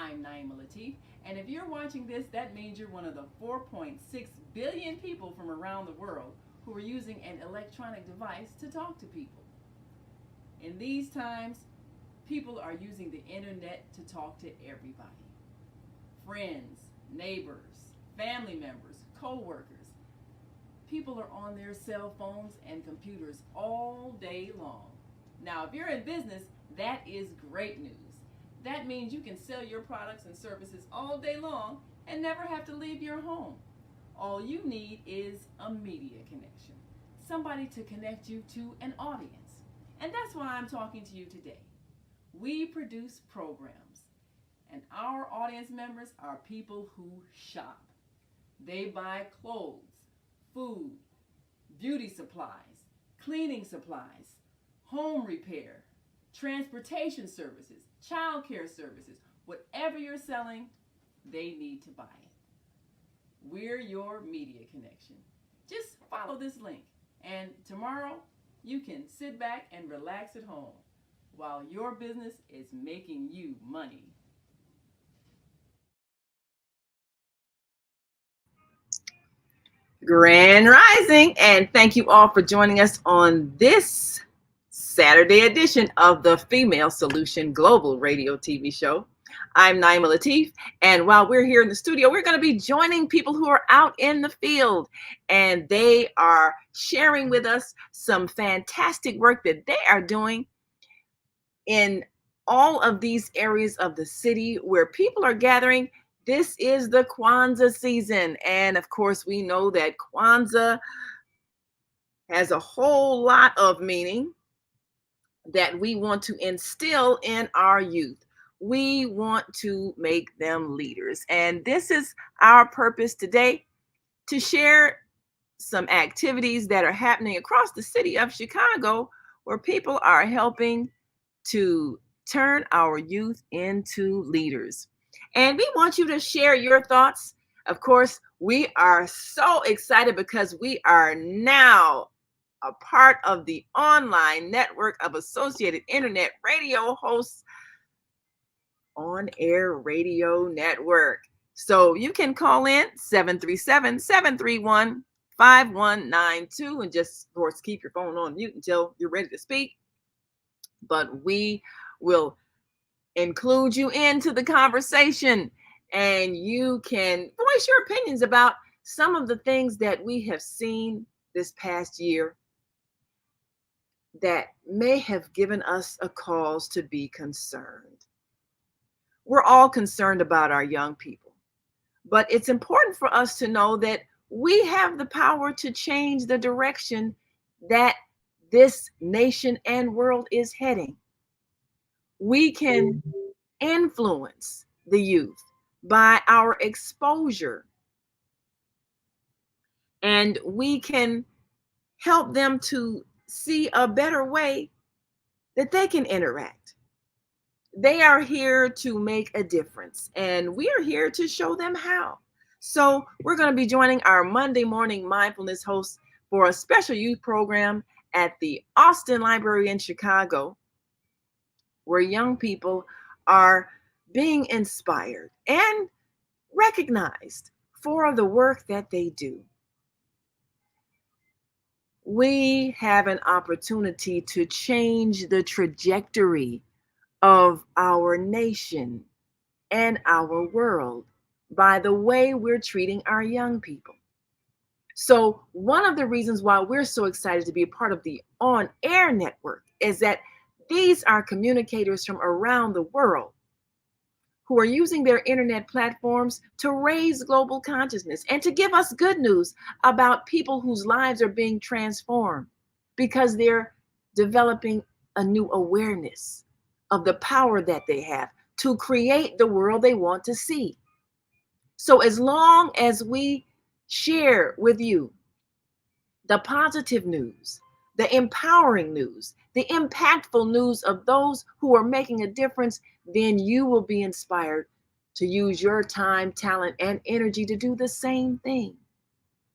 I'm Naima Latif, and if you're watching this, that means you're one of the 4.6 billion people from around the world who are using an electronic device to talk to people. In these times, people are using the internet to talk to everybody: friends, neighbors, family members, co workers. People are on their cell phones and computers all day long. Now, if you're in business, that is great news. That means you can sell your products and services all day long and never have to leave your home. All you need is a media connection, somebody to connect you to an audience. And that's why I'm talking to you today. We produce programs, and our audience members are people who shop. They buy clothes, food, beauty supplies, cleaning supplies, home repair, transportation services, child care services. Whatever you're selling, they need to buy it. We're your media connection. Just follow this link, and tomorrow you can sit back and relax at home while your business is making you money. Grand Rising, and thank you all for joining us on this Saturday edition of the Female Solution Global Radio TV show. I'm Naima Latif, and while we're here in the studio, we're going to be joining people who are out in the field, and they are sharing with us some fantastic work that they are doing in all of these areas of the city where people are gathering. This is the Kwanzaa season. And of course, we know that Kwanzaa has a whole lot of meaning that we want to instill in our youth. We want to make them leaders. And this is our purpose today, to share some activities that are happening across the city of Chicago where people are helping to turn our youth into leaders. And we want you to share your thoughts. Of course, we are so excited because we are now a part of the online network of Associated Internet Radio Hosts On Air Radio Network. So you can call in 737-731-5192 and just, of course, keep your phone on mute until you're ready to speak. But we will include you into the conversation, and you can voice your opinions about some of the things that we have seen this past year that may have given us a cause to be concerned. We're all concerned about our young people, but it's important for us to know that we have the power to change the direction that this nation and world is heading. We can influence the youth by our exposure, and we can help them to see a better way that they can interact. They are here to make a difference, and we are here to show them how. So we're going to be joining our Monday morning mindfulness host for a special youth program at the Austin Library in Chicago, where young people are being inspired and recognized for the work that they do. We have an opportunity to change the trajectory of our nation and our world by the way we're treating our young people. So one of the reasons why we're so excited to be a part of the On Air Network is that these are communicators from around the world who are using their internet platforms to raise global consciousness and to give us good news about people whose lives are being transformed because they're developing a new awareness of the power that they have to create the world they want to see. So as long as we share with you the positive news, the empowering news, the impactful news of those who are making a difference, then you will be inspired to use your time, talent, and energy to do the same thing.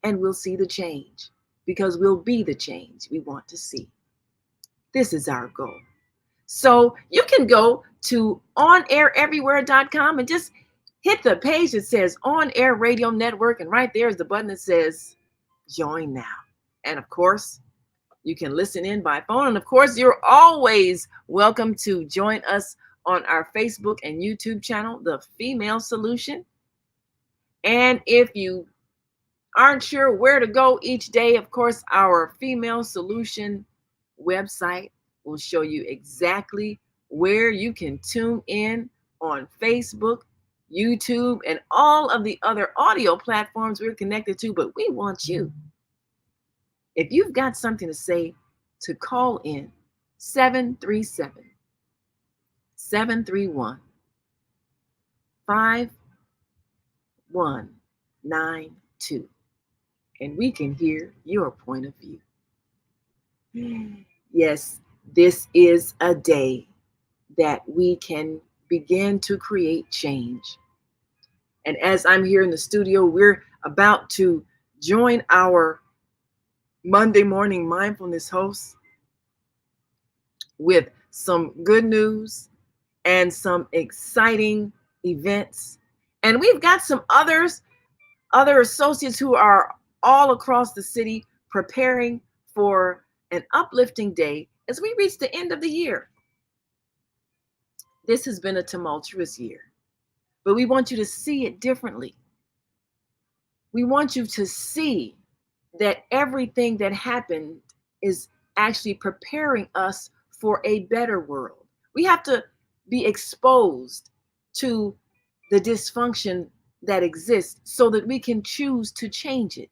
And we'll see the change because we'll be the change we want to see. This is our goal. So you can go to onaireverywhere.com and just hit the page that says On Air Radio Network. And right there is the button that says join now. And of course, you can listen in by phone. And of course, you're always welcome to join us on our Facebook and YouTube channel, The Female Solution. And if you aren't sure where to go each day, of course, our Female Solution website will show you exactly where you can tune in on Facebook, YouTube, and all of the other audio platforms we're connected to. But we want you, if you've got something to say, to call in 737 731 5192, and we can hear your point of view. Yes, this is a day that we can begin to create change. And as I'm here in the studio, we're about to join our Monday morning mindfulness hosts with some good news and some exciting events. And we've got some other associates who are all across the city preparing for an uplifting day as we reach the end of the year. This has been a tumultuous year, but we want you to see it differently. We want you to see that everything that happened is actually preparing us for a better world. We have to be exposed to the dysfunction that exists so that we can choose to change it.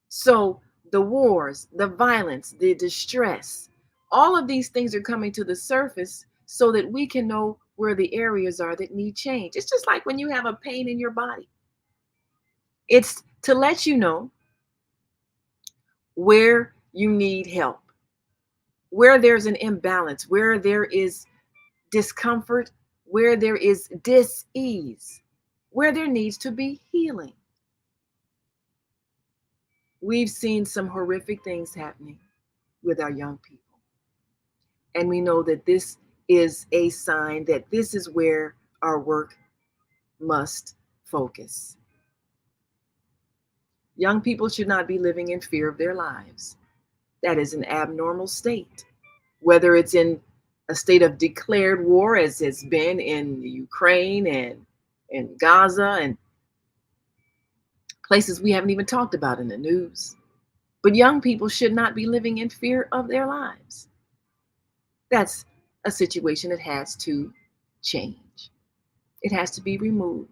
So the wars, the violence, the distress, all of these things are coming to the surface so that we can know where the areas are that need change. It's just like when you have a pain in your body. It's to let you know where you need help, where there's an imbalance, where there is discomfort, where there is dis-ease, where there needs to be healing. We've seen some horrific things happening with our young people. And we know that this is a sign that this is where our work must focus. Young people should not be living in fear of their lives. That is an abnormal state. Whether it's in a state of declared war, as it's been in Ukraine and in Gaza and places we haven't even talked about in the news. But young people should not be living in fear of their lives. That's a situation that has to change. It has to be removed.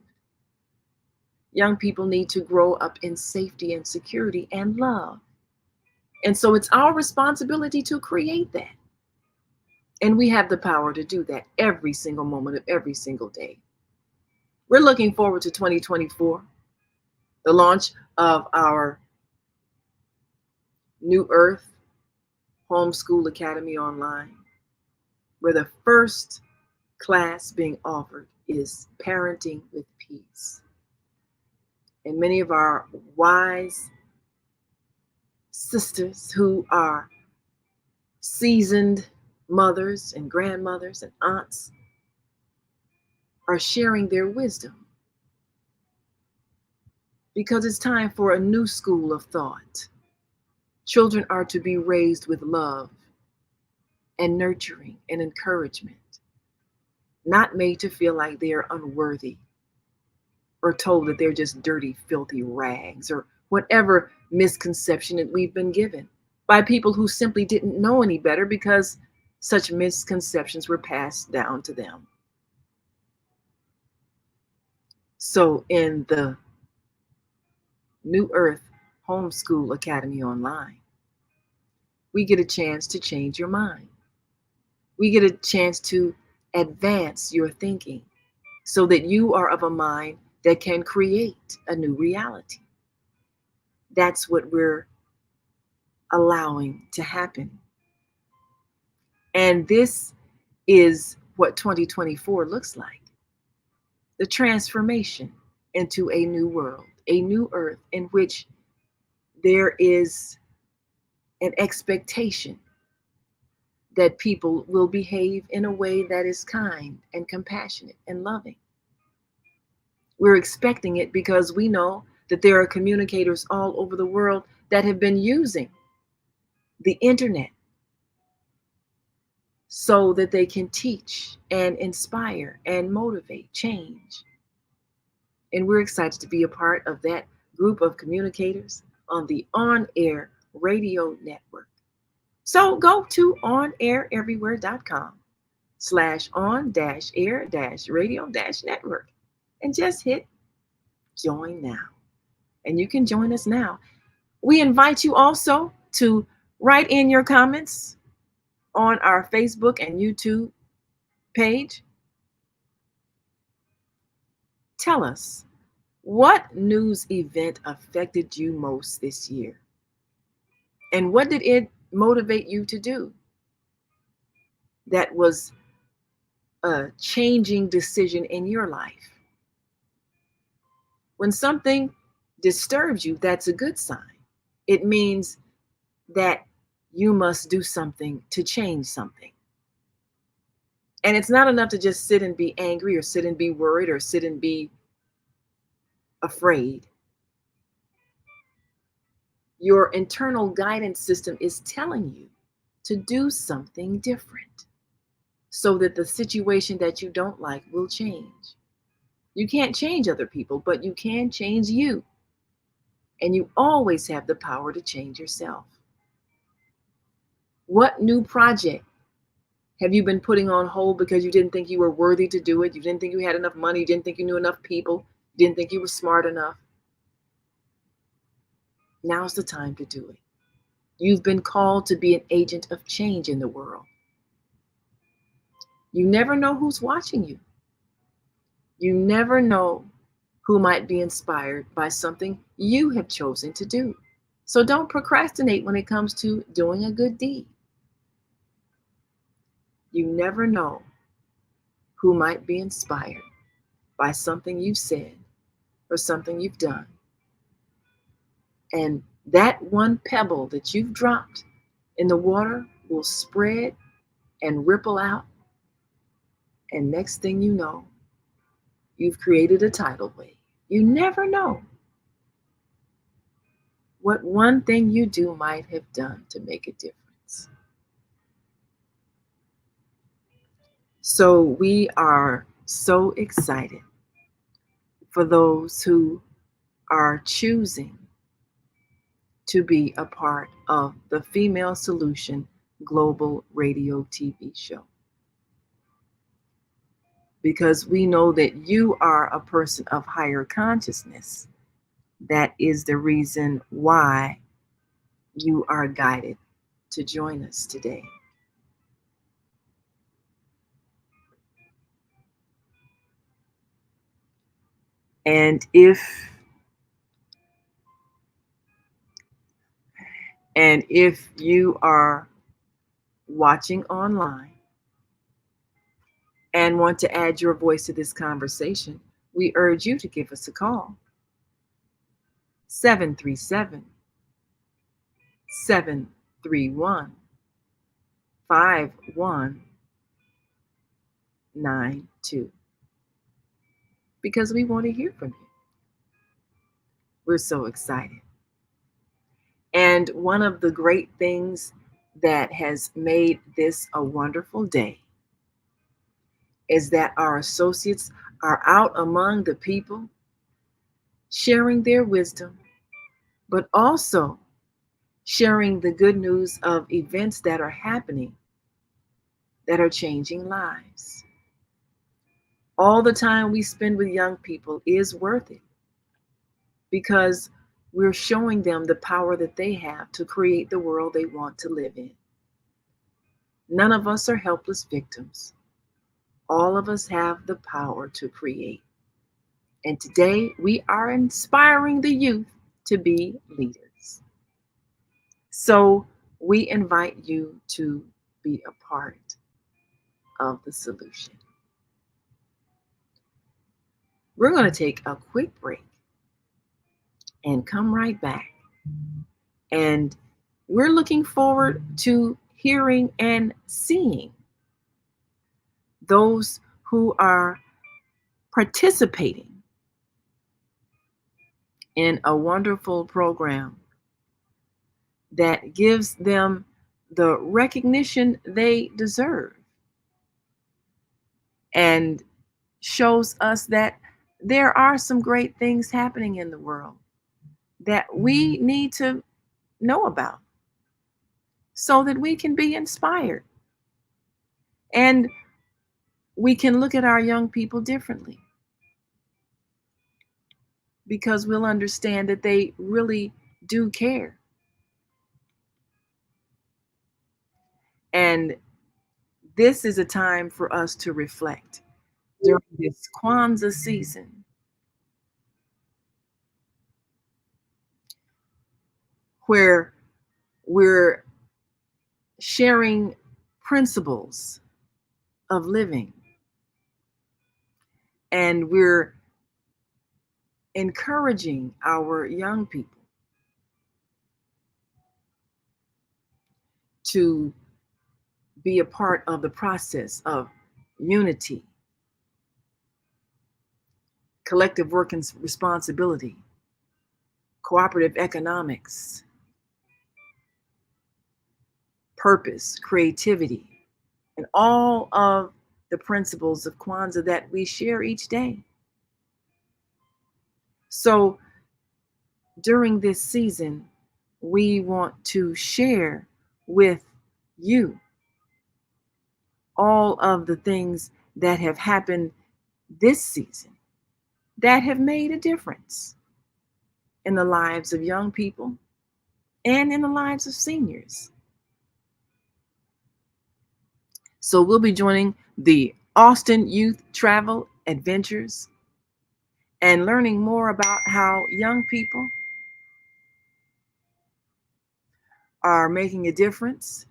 Young people need to grow up in safety and security and love. And so it's our responsibility to create that. And we have the power to do that every single moment of every single day. We're looking forward to 2024, the launch of our New Earth Homeschool Academy online, where the first class being offered is Parenting with Peace. And many of our wise sisters who are seasoned mothers and grandmothers and aunts are sharing their wisdom, because it's time for a new school of thought. Children are to be raised with love and nurturing and encouragement, not made to feel like they are unworthy or told that they're just dirty, filthy rags, or whatever misconception that we've been given by people who simply didn't know any better because such misconceptions were passed down to them. So in the New Earth Homeschool Academy online, we get a chance to change your mind. We get a chance to advance your thinking so that you are of a mind that can create a new reality. That's what we're allowing to happen. And this is what 2024 looks like. The transformation into a new world, a new earth in which there is an expectation that people will behave in a way that is kind and compassionate and loving. We're expecting it because we know that there are communicators all over the world that have been using the internet so that they can teach and inspire and motivate change. And we're excited to be a part of that group of communicators on the On Air Radio Network. So go to onaireverywhere.com/on-air-radio-network and just hit join now. And you can join us now. We invite you also to write in your comments on our Facebook and YouTube page. Tell us, what news event affected you most this year? And what did it motivate you to do? That was a changing decision in your life. When something disturbs you, that's a good sign. It means that you must do something to change something. And it's not enough to just sit and be angry or sit and be worried or sit and be afraid. Your internal guidance system is telling you to do something different so that the situation that you don't like will change. You can't change other people, but you can change you. And you always have the power to change yourself. What new project have you been putting on hold because you didn't think you were worthy to do it? You didn't think you had enough money. You didn't think you knew enough people. You didn't think you were smart enough. Now's the time to do it. You've been called to be an agent of change in the world. You never know who's watching you. You never know who might be inspired by something you have chosen to do. So don't procrastinate when it comes to doing a good deed. You never know who might be inspired by something you've said or something you've done. And that one pebble that you've dropped in the water will spread and ripple out. And next thing you know, you've created a tidal wave. You never know what one thing you do might have done to make a difference. So we are so excited for those who are choosing to be a part of the Female Solution Global Radio TV show. Because we know that you are a person of higher consciousness. That is the reason why you are guided to join us today. And if you are watching online and want to add your voice to this conversation, we urge you to give us a call. 737-731-5192. Because we want to hear from you. We're so excited. And one of the great things that has made this a wonderful day is that our associates are out among the people sharing their wisdom, but also sharing the good news of events that are happening that are changing lives. All the time we spend with young people is worth it because we're showing them the power that they have to create the world they want to live in. None of us are helpless victims. All of us have the power to create. And today we are inspiring the youth to be leaders. So we invite you to be a part of the solution. We're going to take a quick break and come right back. And we're looking forward to hearing and seeing, those who are participating in a wonderful program that gives them the recognition they deserve and shows us that there are some great things happening in the world that we need to know about so that we can be inspired and we can look at our young people differently because we'll understand that they really do care. And this is a time for us to reflect during this Kwanzaa season, where we're sharing principles of living and we're encouraging our young people to be a part of the process of unity, collective work and responsibility, cooperative economics, purpose, creativity, and all of the principles of Kwanzaa that we share each day. So during this season, we want to share with you all of the things that have happened this season that have made a difference in the lives of young people and in the lives of seniors. So we'll be joining the Austin Youth Travel Adventures and learning more about how young people are making a difference.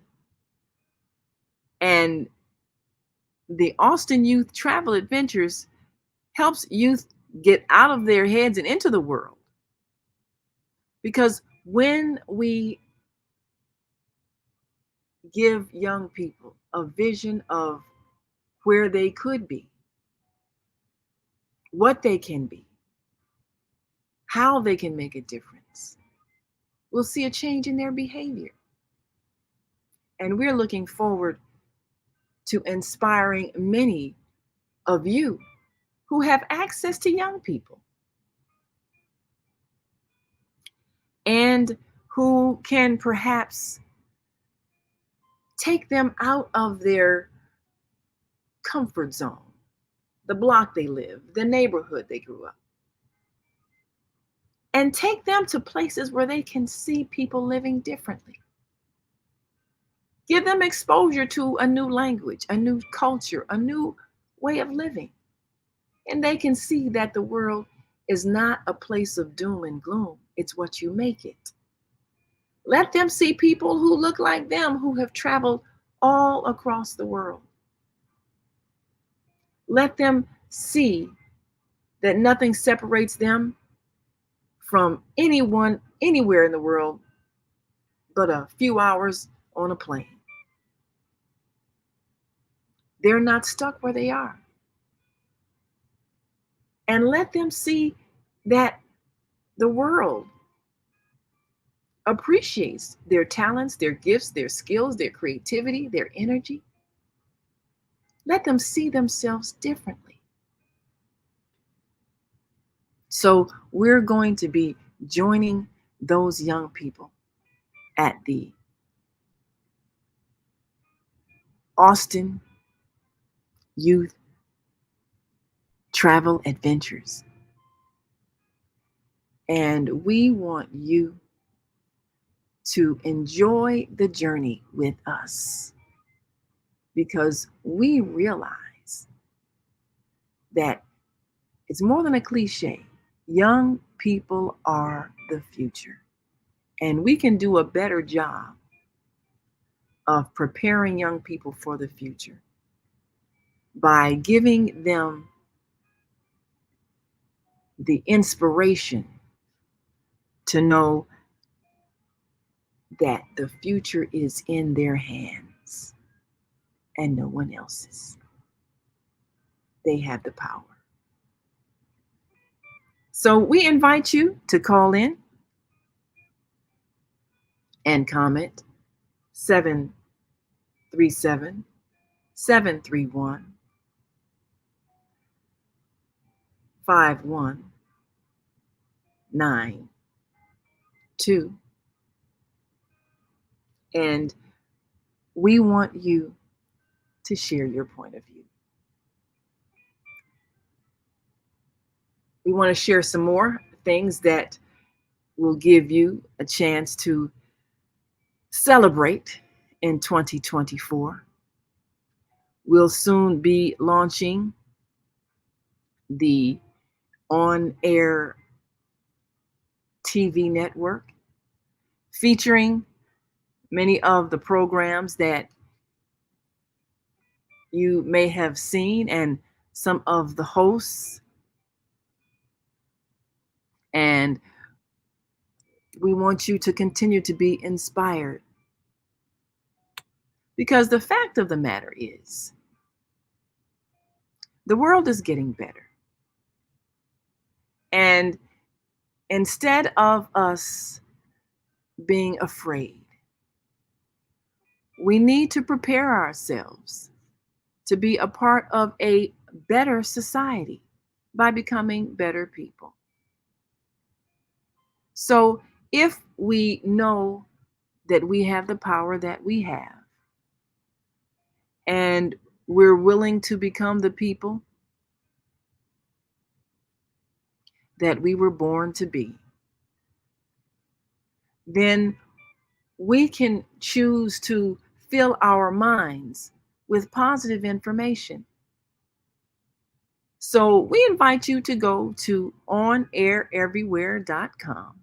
And the Austin Youth Travel Adventures helps youth get out of their heads and into the world. Because when we give young people a vision of where they could be, what they can be, how they can make a difference, we'll see a change in their behavior. And we're looking forward to inspiring many of you who have access to young people and who can perhaps take them out of their comfort zone, the block they live, the neighborhood they grew up, and take them to places where they can see people living differently. Give them exposure to a new language, a new culture, a new way of living. And they can see that the world is not a place of doom and gloom. It's what you make it. Let them see people who look like them, who have traveled all across the world. Let them see that nothing separates them from anyone, anywhere in the world, but a few hours on a plane. They're not stuck where they are. And let them see that the world appreciates their talents, their gifts, their skills, their creativity, their energy. Let them see themselves differently. So we're going to be joining those young people at the Austin Youth Travel Adventures. And we want you to enjoy the journey with us because we realize that it's more than a cliche. Young people are the future. And we can do a better job of preparing young people for the future by giving them the inspiration to know that the future is in their hands and no one else's. They have the power. So we invite you to call in and comment 737 731 5192. And we want you to share your point of view. We want to share some more things that will give you a chance to celebrate in 2024. We'll soon be launching the on-air TV network featuring many of the programs that you may have seen and some of the hosts. And we want you to continue to be inspired. Because the fact of the matter is, the world is getting better. And instead of us being afraid, we need to prepare ourselves to be a part of a better society by becoming better people. So if we know that we have the power that we have, and we're willing to become the people that we were born to be, then we can choose to fill our minds with positive information. So we invite you to go to onaireverywhere.com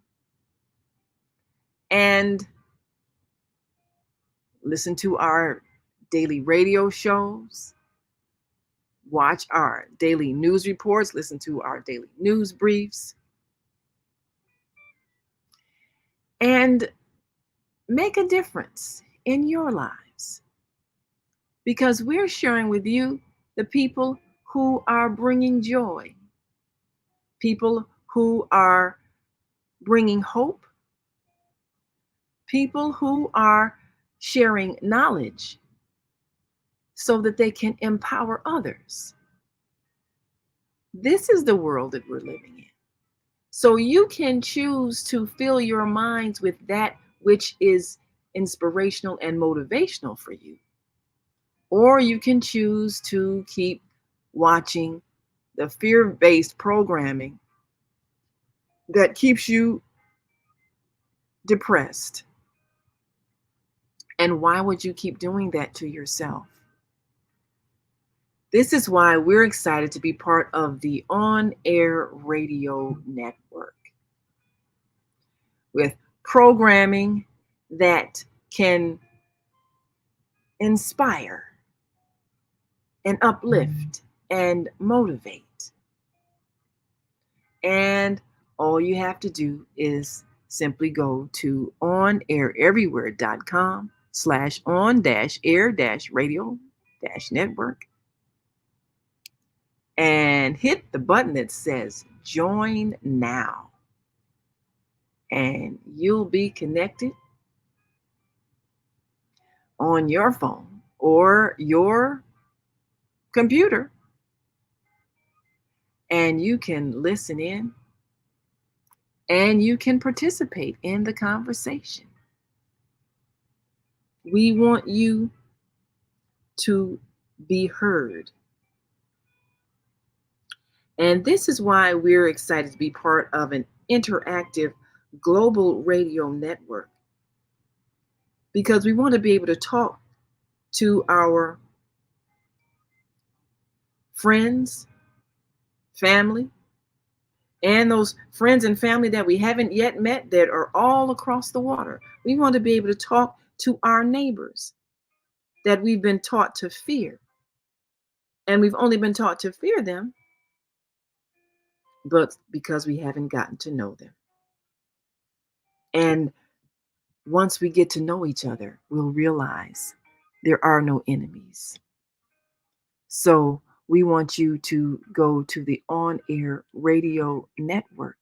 and listen to our daily radio shows, watch our daily news reports, listen to our daily news briefs, and make a difference in your lives. Because we're sharing with you the people who are bringing joy, people who are bringing hope, people who are sharing knowledge so that they can empower others. This is the world that we're living in. So you can choose to fill your minds with that which is inspirational and motivational for you. Or you can choose to keep watching the fear-based programming that keeps you depressed. And why would you keep doing that to yourself? This is why we're excited to be part of the on-air radio network with programming that can inspire and uplift and motivate. And all you have to do is simply go to onaireverywhere.com/on-air-radio-network and hit the button that says join now. And you'll be connected on your phone or your computer. And you can listen in and you can participate in the conversation. We want you to be heard. And this is why we're excited to be part of an interactive global radio network, because we want to be able to talk to our friends, family, and those friends and family that we haven't yet met that are all across the water. We want to be able to talk to our neighbors that we've been taught to fear. And we've only been taught to fear them, but because we haven't gotten to know them. And once we get to know each other, we'll realize there are no enemies. So we want you to go to the On Air Radio Network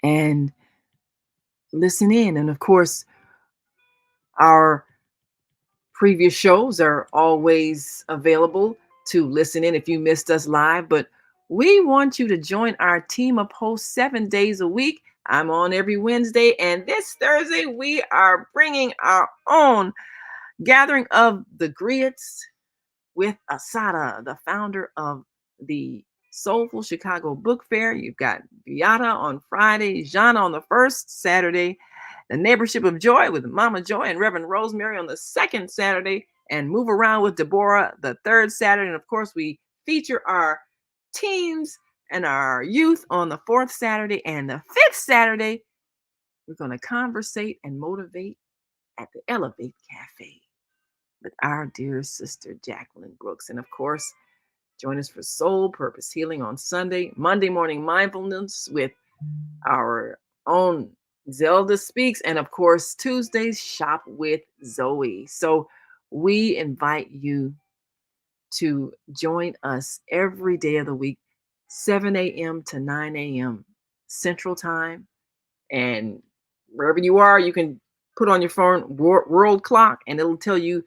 and listen in. And of course, our previous shows are always available to listen in if you missed us live. But we want you to join our team of hosts 7 days a week. I'm on every Wednesday, and this Thursday we are bringing our own gathering of the Griots with Asada, the founder of the Soulful Chicago Book Fair. You've got Beata on Friday, Jana on the first Saturday, the Neighborship of Joy with Mama Joy and Reverend Rosemary on the second Saturday, and Move Around with Deborah the third Saturday. And of course, we feature our teens and our youth on the fourth Saturday, and the fifth Saturday, we're going to conversate and motivate at the Elevate Cafe with our dear sister Jacqueline Brooks. And of course, join us for Soul Purpose Healing on Sunday, Monday Morning Mindfulness with our own ZeldaSpeaks, and of course, Tuesdays Shop with Zoe. So we invite you to join us every day of the week, 7 a.m. to 9 a.m. Central Time. And wherever you are, you can put on your phone world clock, and it'll tell you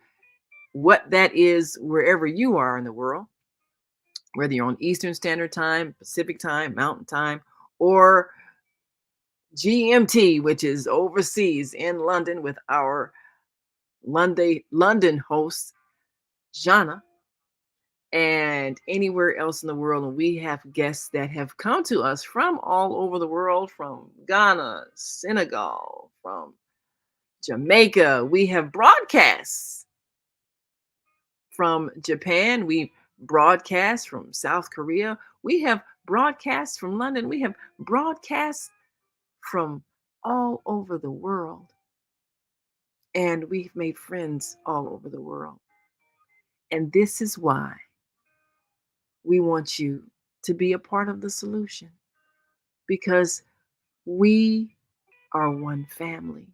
what that is wherever you are in the world, whether you're on Eastern Standard Time, Pacific Time, Mountain Time, or GMT, which is overseas in London with our London host, Jana, and anywhere else in the world. And we have guests that have come to us from all over the world, from Ghana, Senegal, from Jamaica. We have broadcasts from Japan. We broadcast from South Korea. We have broadcasts from London. We have broadcasts from all over the world. And we've made friends all over the world. And this is why we want you to be a part of the solution, because we are one family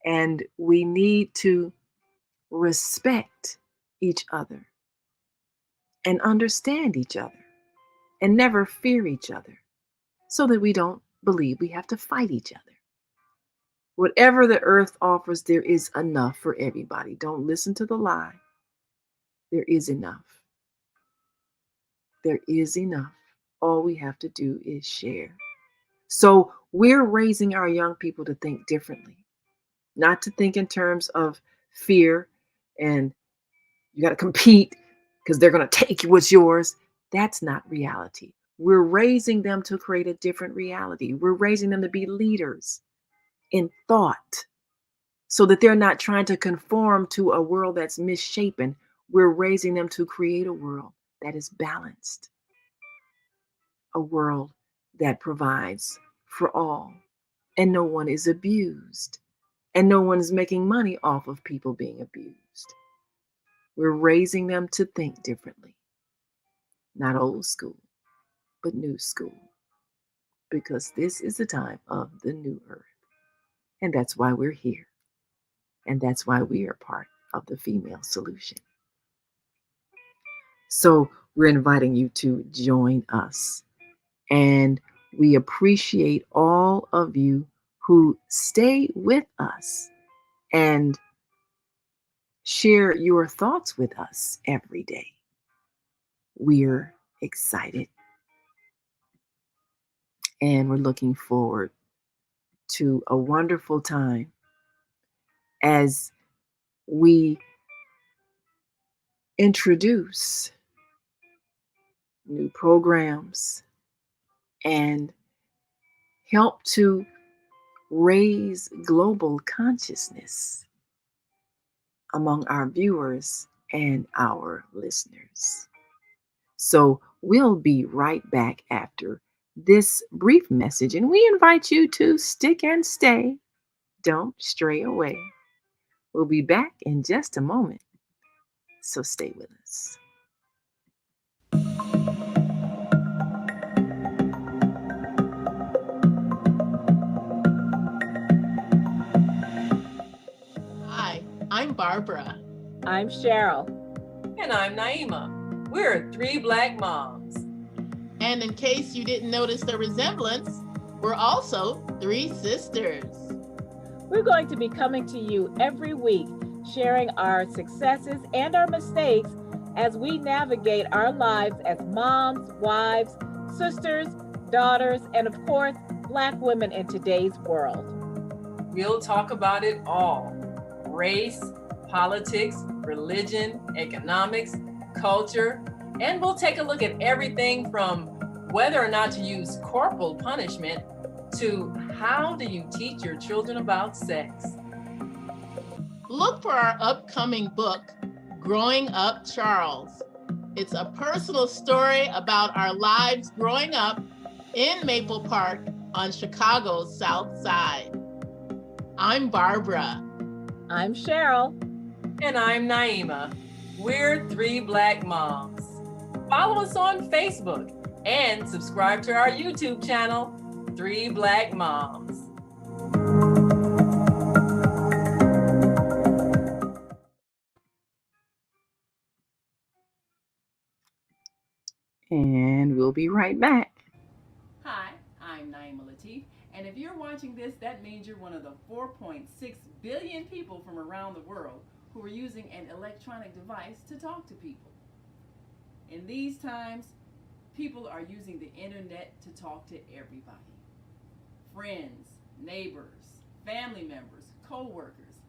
and we need to respect each other and understand each other and never fear each other, so that we don't believe we have to fight each other. Whatever the earth offers, there is enough for everybody. Don't listen to the lie. There is enough. There is enough. All we have to do is share. So we're raising our young people to think differently, not to think in terms of fear and you got to compete because they're going to take what's yours. That's not reality. We're raising them to create a different reality. We're raising them to be leaders in thought so that they're not trying to conform to a world that's misshapen. We're raising them to create a world that is balanced, a world that provides for all, and no one is abused, and no one is making money off of people being abused. We're raising them to think differently, not old school, but new school, because this is the time of the new earth. And that's why we're here. And that's why we are part of the female solution. So we're inviting you to join us. And we appreciate all of you who stay with us and share your thoughts with us every day. We're excited and we're looking forward to a wonderful time as we introduce new programs and help to raise global consciousness among our viewers and our listeners. So we'll be right back after this brief message, and we invite you to stick and stay. Don't stray away. We'll be back in just a moment, so stay with us. Barbara. I'm Cheryl. And I'm Naima. We're three Black moms. And in case you didn't notice the resemblance, we're also three sisters. We're going to be coming to you every week, sharing our successes and our mistakes as we navigate our lives as moms, wives, sisters, daughters, and of course, Black women in today's world. We'll talk about it all: race, politics, religion, economics, culture, and we'll take a look at everything from whether or not to use corporal punishment to how do you teach your children about sex. Look for our upcoming book, Growing Up Charles. It's a personal story about our lives growing up in Maple Park on Chicago's South Side. I'm Barbara. I'm Cheryl. And I'm Naima. We're three Black moms. Follow us on Facebook and subscribe to our YouTube channel, Three Black Moms. And we'll be right back. Hi, I'm Naima Latif, and if you're watching this, that means you're one of the 4.6 billion people from around the world who are using an electronic device to talk to people. In these times, people are using the internet to talk to everybody. Friends, neighbors, family members, co-workers.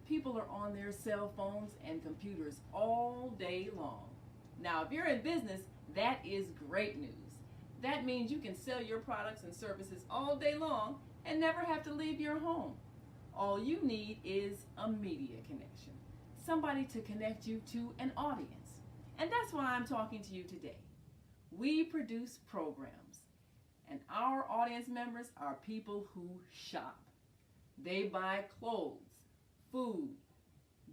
People are on their cell phones and computers all day long. Now, if you're in business, that is great news. That means you can sell your products and services all day long and never have to leave your home. All you need is a media connection, somebody to connect you to an audience. And that's why I'm talking to you today. We produce programs, and our audience members are people who shop. They buy clothes, food,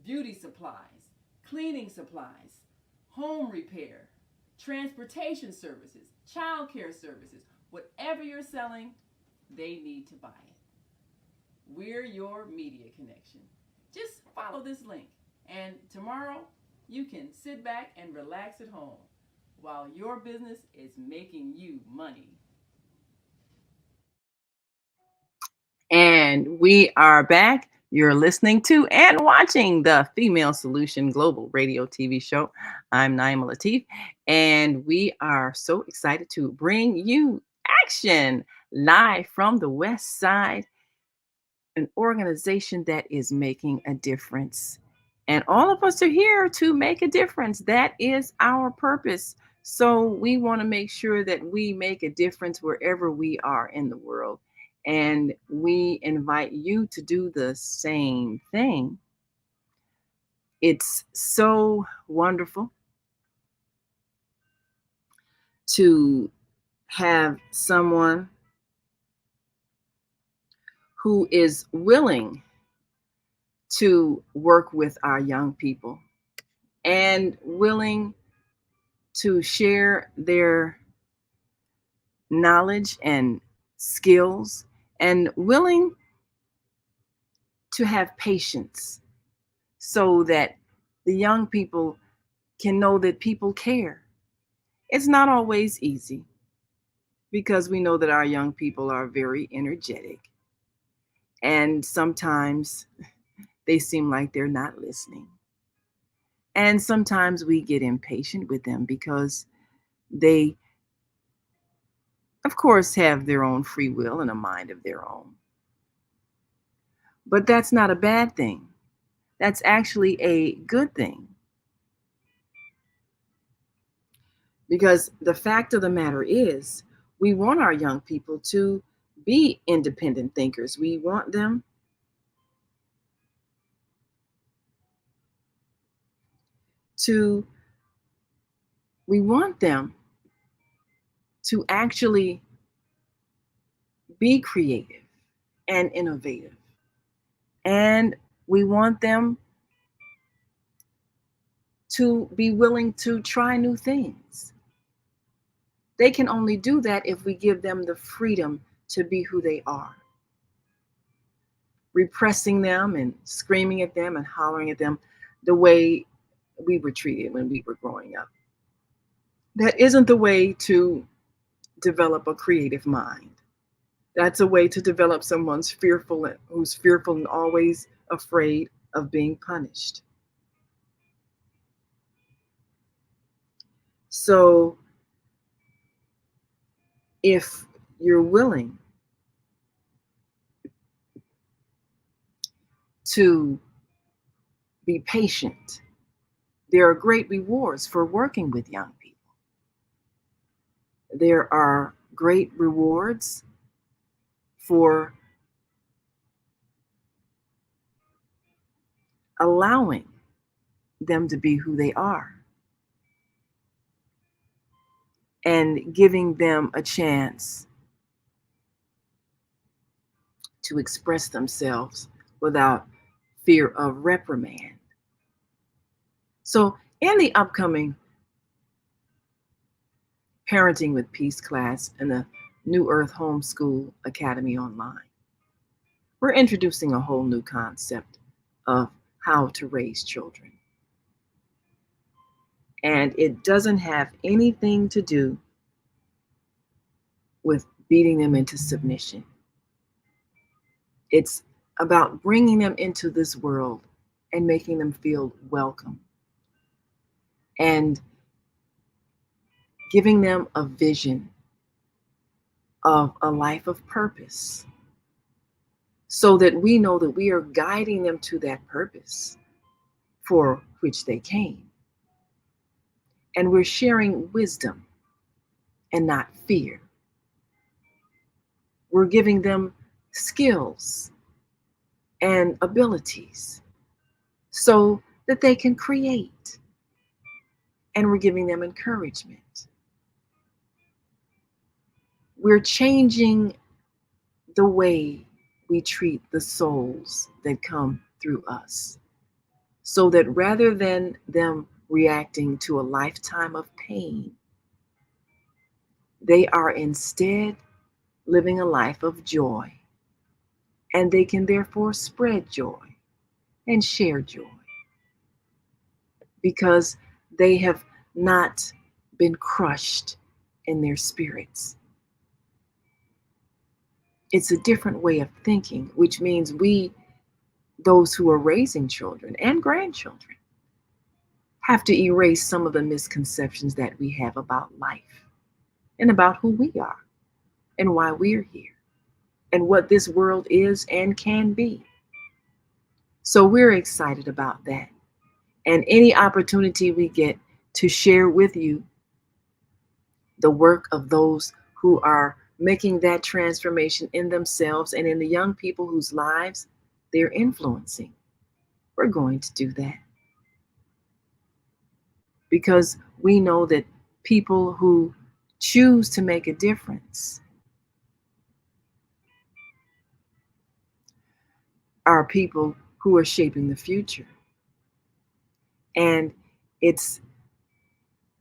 beauty supplies, cleaning supplies, home repair, transportation services, child care services. Whatever you're selling, they need to buy it. We're your media connection. Just follow this link, and tomorrow you can sit back and relax at home while your business is making you money. And we are back. You're listening to and watching the Female Solution Global Radio TV show. I'm Naima Latif, and we are so excited to bring you action live from the West Side, an organization that is making a difference. And all of us are here to make a difference. That is our purpose. So we want to make sure that we make a difference wherever we are in the world. And we invite you to do the same thing. It's so wonderful to have someone who is willing to work with our young people and willing to share their knowledge and skills and willing to have patience so that the young people can know that people care. It's not always easy because we know that our young people are very energetic, and sometimes they seem like they're not listening. And sometimes we get impatient with them because they, of course, have their own free will and a mind of their own. But that's not a bad thing. That's actually a good thing. Because the fact of the matter is, we want our young people to be independent thinkers. We want them to actually be creative and innovative. And we want them to be willing to try new things. They can only do that if we give them the freedom to be who they are. repressing them and screaming at them and hollering at them the way we were treated when we were growing up. That isn't the way to develop a creative mind. That's a way to develop someone who's fearful and always afraid of being punished. So if you're willing to be patient, there are great rewards for working with young people. There are great rewards for allowing them to be who they are and giving them a chance to express themselves without fear of reprimand. So in the upcoming Parenting with Peace class in the New Earth Homeschool Academy online, we're introducing a whole new concept of how to raise children. And it doesn't have anything to do with beating them into submission. It's about bringing them into this world and making them feel welcome and giving them a vision of a life of purpose so that we know that we are guiding them to that purpose for which they came. And we're sharing wisdom and not fear. We're giving them skills and abilities so that they can create. And we're giving them encouragement. We're changing the way we treat the souls that come through us, so that rather than them reacting to a lifetime of pain, they are instead living a life of joy, and they can therefore spread joy and share joy because they have not been crushed in their spirits. It's a different way of thinking, which means we, those who are raising children and grandchildren, have to erase some of the misconceptions that we have about life and about who we are and why we're here and what this world is and can be. So we're excited about that. And any opportunity we get to share with you the work of those who are making that transformation in themselves and in the young people whose lives they're influencing, we're going to do that. Because we know that people who choose to make a difference are people who are shaping the future. And it's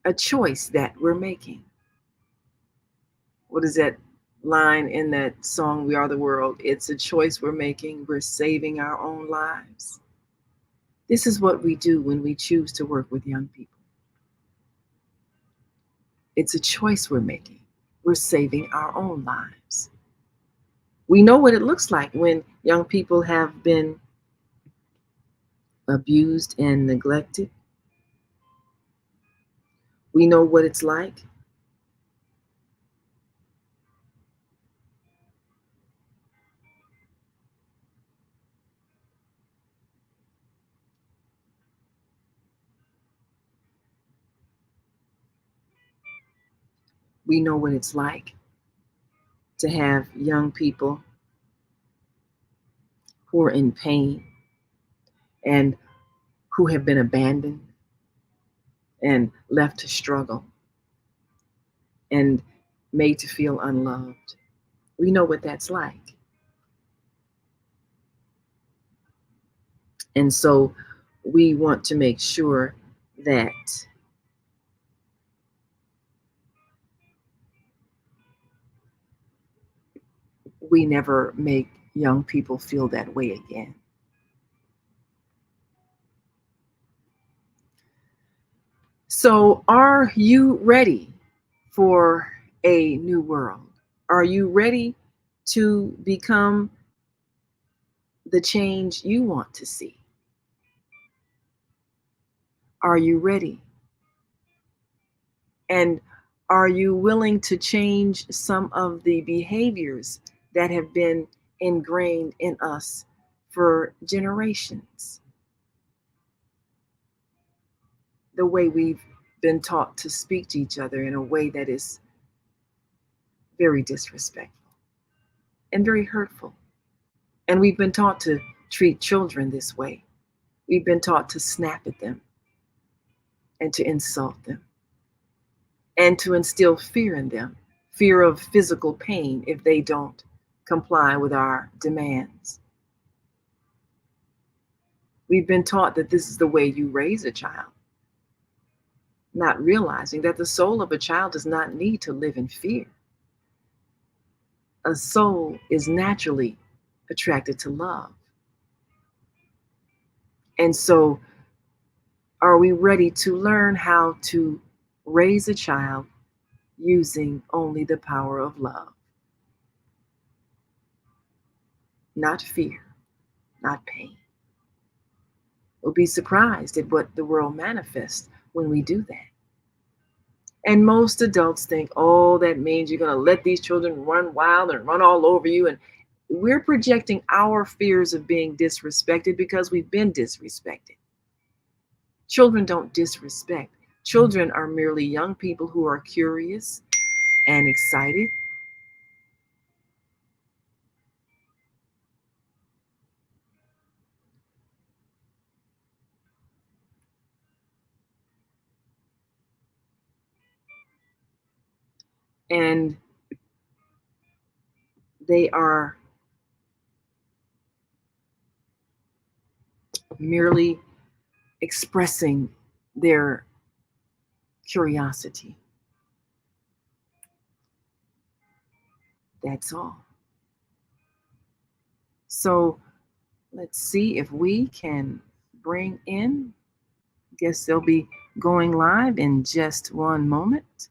a choice that we're making. What is that line in that song, We Are the World? It's a choice we're making. We're saving our own lives. This is what we do when we choose to work with young people. It's a choice we're making. We're saving our own lives. We know what it looks like when young people have been abused and neglected. We know what it's like. We know what it's like to have young people who are in pain and who have been abandoned and left to struggle and made to feel unloved. We know what that's like. And so we want to make sure that we never make young people feel that way again. So, are you ready for a new world? Are you ready to become the change you want to see? Are you ready? And are you willing to change some of the behaviors that have been ingrained in us for generations? The way we've been taught to speak to each other in a way that is very disrespectful and very hurtful. And we've been taught to treat children this way. We've been taught to snap at them and to insult them and to instill fear in them, fear of physical pain if they don't comply with our demands. We've been taught that this is the way you raise a child, not realizing that the soul of a child does not need to live in fear. A soul is naturally attracted to love. And so, are we ready to learn how to raise a child using only the power of love? Not fear, not pain. We'll be surprised at what the world manifests when we do that. And most adults think, oh, that means you're going to let these children run wild and run all over you. And we're projecting our fears of being disrespected because we've been disrespected. Children don't disrespect. Children are merely young people who are curious and excited. And they are merely expressing their curiosity. That's all. So let's see if we can bring in, guess they'll be going live in just one moment.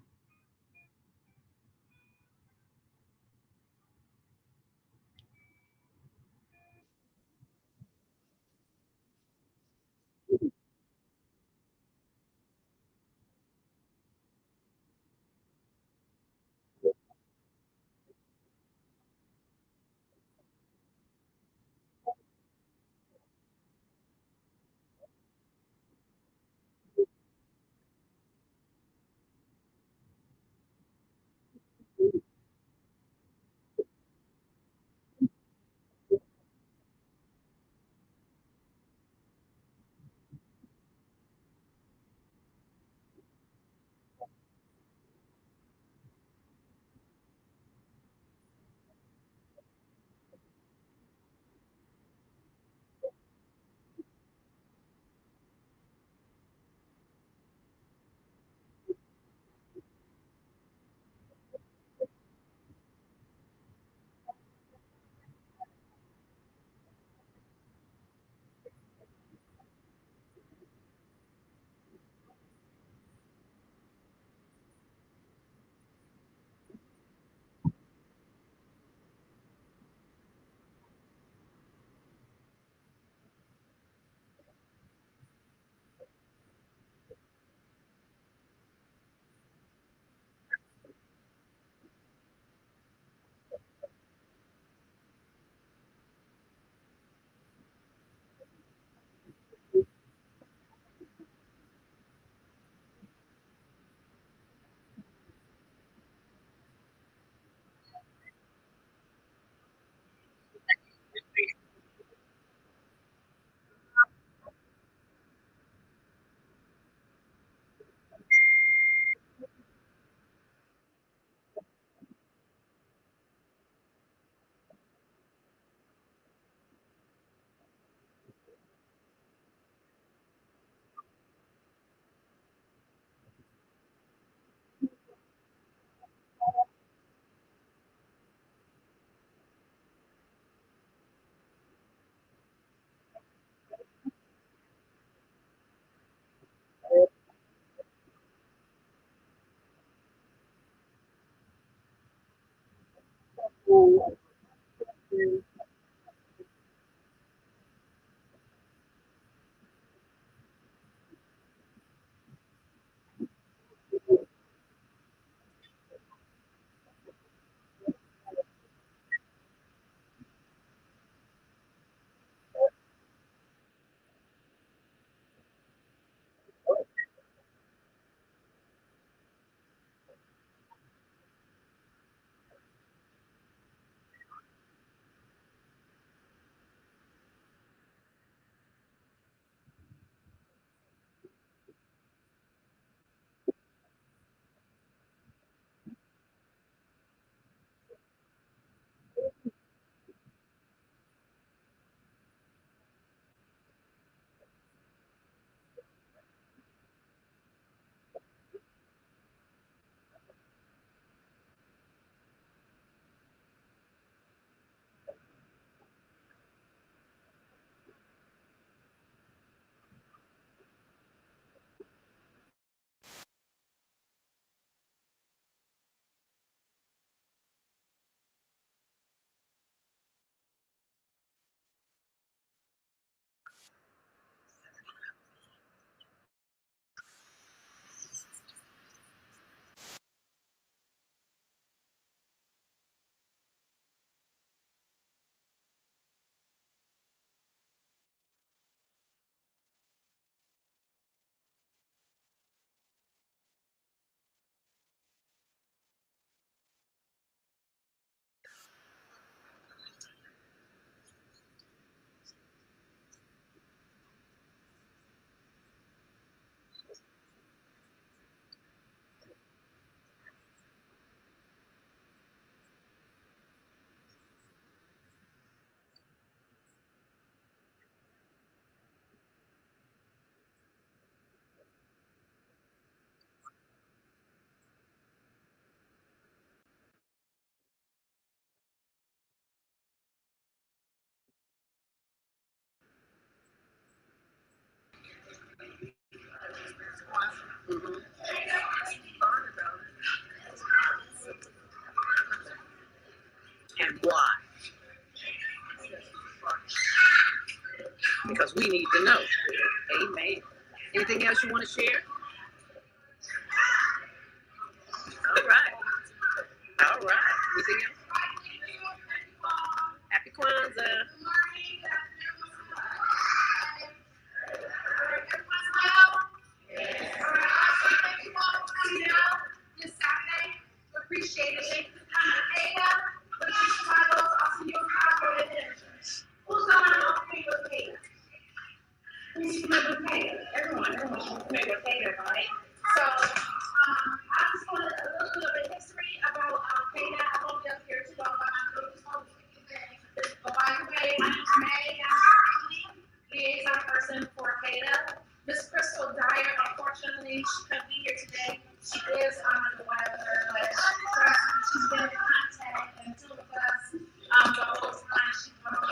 And why? Because we need to know. Amen. Anything else you want to share? All right. All right. Anything else? Happy Kwanzaa. This Saturday, appreciate it. Thank you for coming. But you struggles, also your power and energy. Who's going to pay with Kata? Who's familiar with Kata? Everyone should be familiar with Kata, right? So, I just wanted a little bit of a history about Kata. I won't be up here too long, but I'm going to talk to you today. But by the way, my name is May. I'm the liaison person for Kata. Miss Crystal Dyer, unfortunately, she couldn't be here today. She is under the weather, but she's been in contact and still with us the whole time she's been on.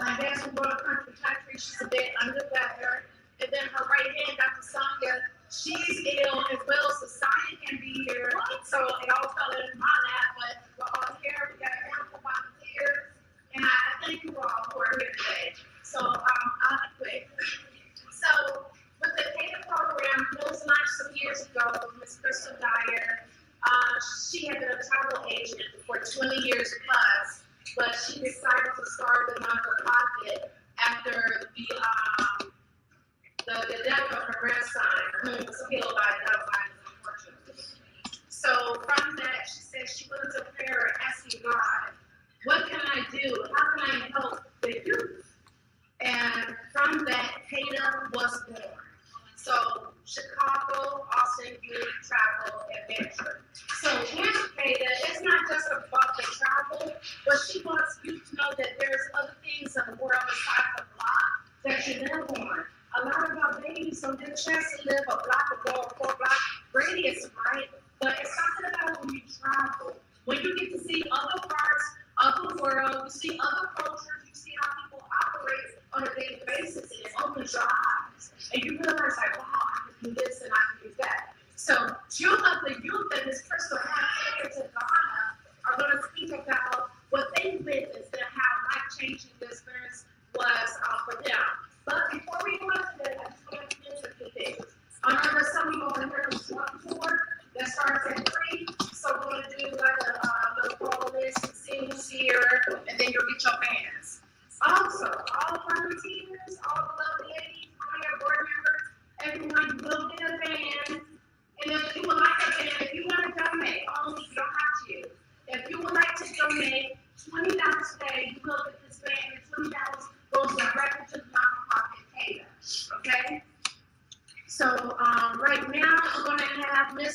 I guess we go to country country, she's a bit under the weather. And then her right hand, Dr. Sonia, she's ill as well, so Sonia can be here. So it all fell in my lap, but we're all here. We got wonderful volunteers. And I thank you all who are here today. So I'll be quick. So with the Kata program, it was launched some years ago with Ms. Crystal Dyer. She had been a travel agent for 20 years plus, but she decided to start the nonprofit after the death of her grandson, who was killed by a gun violence, unfortunately. So from that, she said she went into prayer asking God, what can I do? How can I help the youth? And from that, Kata was born. So Chicago, Austin Youth Travel Adventure. So here's Kata. It's not just about the travel, but she wants you to know that there's other things in the world besides the block that you live on. A lot of our babies don't get a chance to live a block or 4-block radius, right? But it's something about when you travel, when you get to see other parts of the world, you see other cultures, you see how people operate on a daily basis, and it opens your eyes. And you realize, like, wow, I can do this and I can do that. So, two of the youth that Ms. Crystal has taken to Ghana are going to speak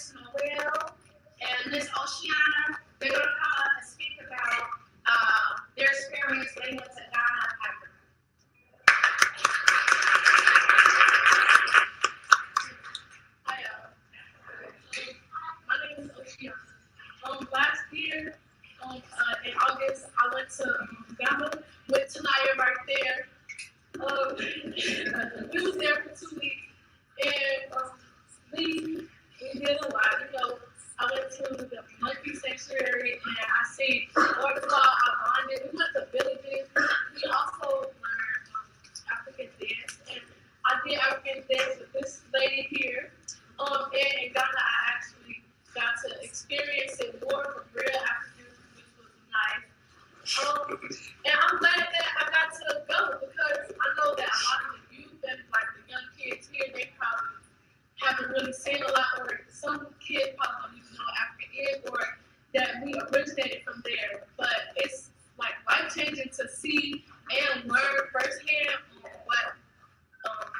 Miss Noel and Miss Oceana. They're going to come up and speak about their experience when they went to Ghana, Africa. Hi, my name is Oceana. Last year, in August, I went to Ghana with Tanaya right there. We was there for 2 weeks, and we did a lot. You know, I went to the monkey sanctuary, and I seen orthodox. I bonded. We went to villages. We also learned African dance, and I did African dance with this lady here. And in Ghana, I actually got to experience it more from real Africans, which was nice. And I'm glad that I got to go because I know that a lot of the youth and like the young kids here, they probably haven't really seen a lot, or some kids probably don't even know what Africa is, or that we originated from there. But it's like life-changing to see and learn firsthand what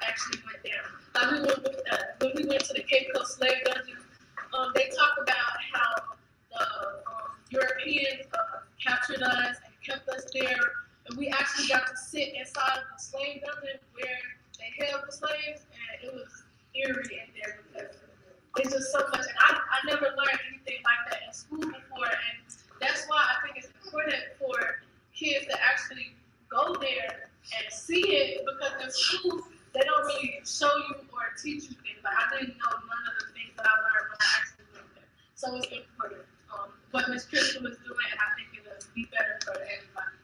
actually went down. Like when we went to the Cape Coast slave dungeon, they talk about how the Europeans captured us and kept us there, and we actually got to sit inside of the slave dungeon where they held the slaves, and it was eerie in there because it's just so much. And I never learned anything like that in school before, and that's why I think it's important for kids to actually go there and see it, because in school they don't really show you or teach you things. Like I didn't know none of the things that I learned when I actually went there. So it's important. What Miss Crystal was doing, and I think it will be better for everybody.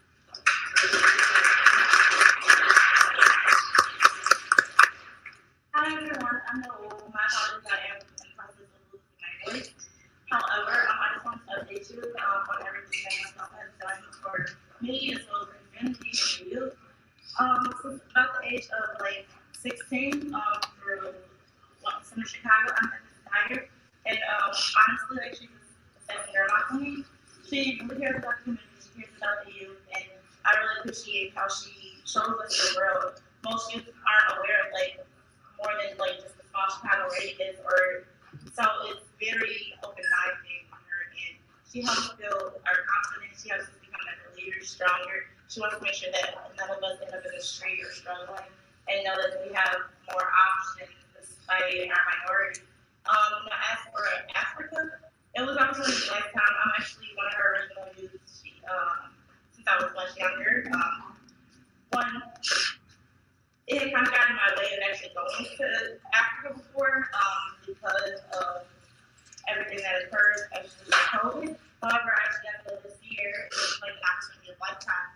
Hi everyone, I'm Noel. My apologies, I am in the process of losing my voice. However, I just want to update you on everything that myself has done for me as well as the community and the youth. Since about the age of like 16, through in Chicago, I'm retired, and honestly, like she's a second grandma to me. She really cares about the community, she cares about the youth, and I really appreciate how she shows us the world. Most youth aren't aware of like more than like just the small Chicago radius, or so it's very open-minded on her, and she helps build our confidence. She helps us become like a leader, stronger. She wants to make sure that none of us end up in the street or struggling, and know that we have more options despite our minority. Now as for Africa, it was opportunity a lifetime. I'm actually one of her original youth. Since I was much younger, it had kind of gotten in my way of actually going to Africa before, because of everything that occurred, especially with COVID. However, I actually got to go this year. It was like an opportunity of a lifetime.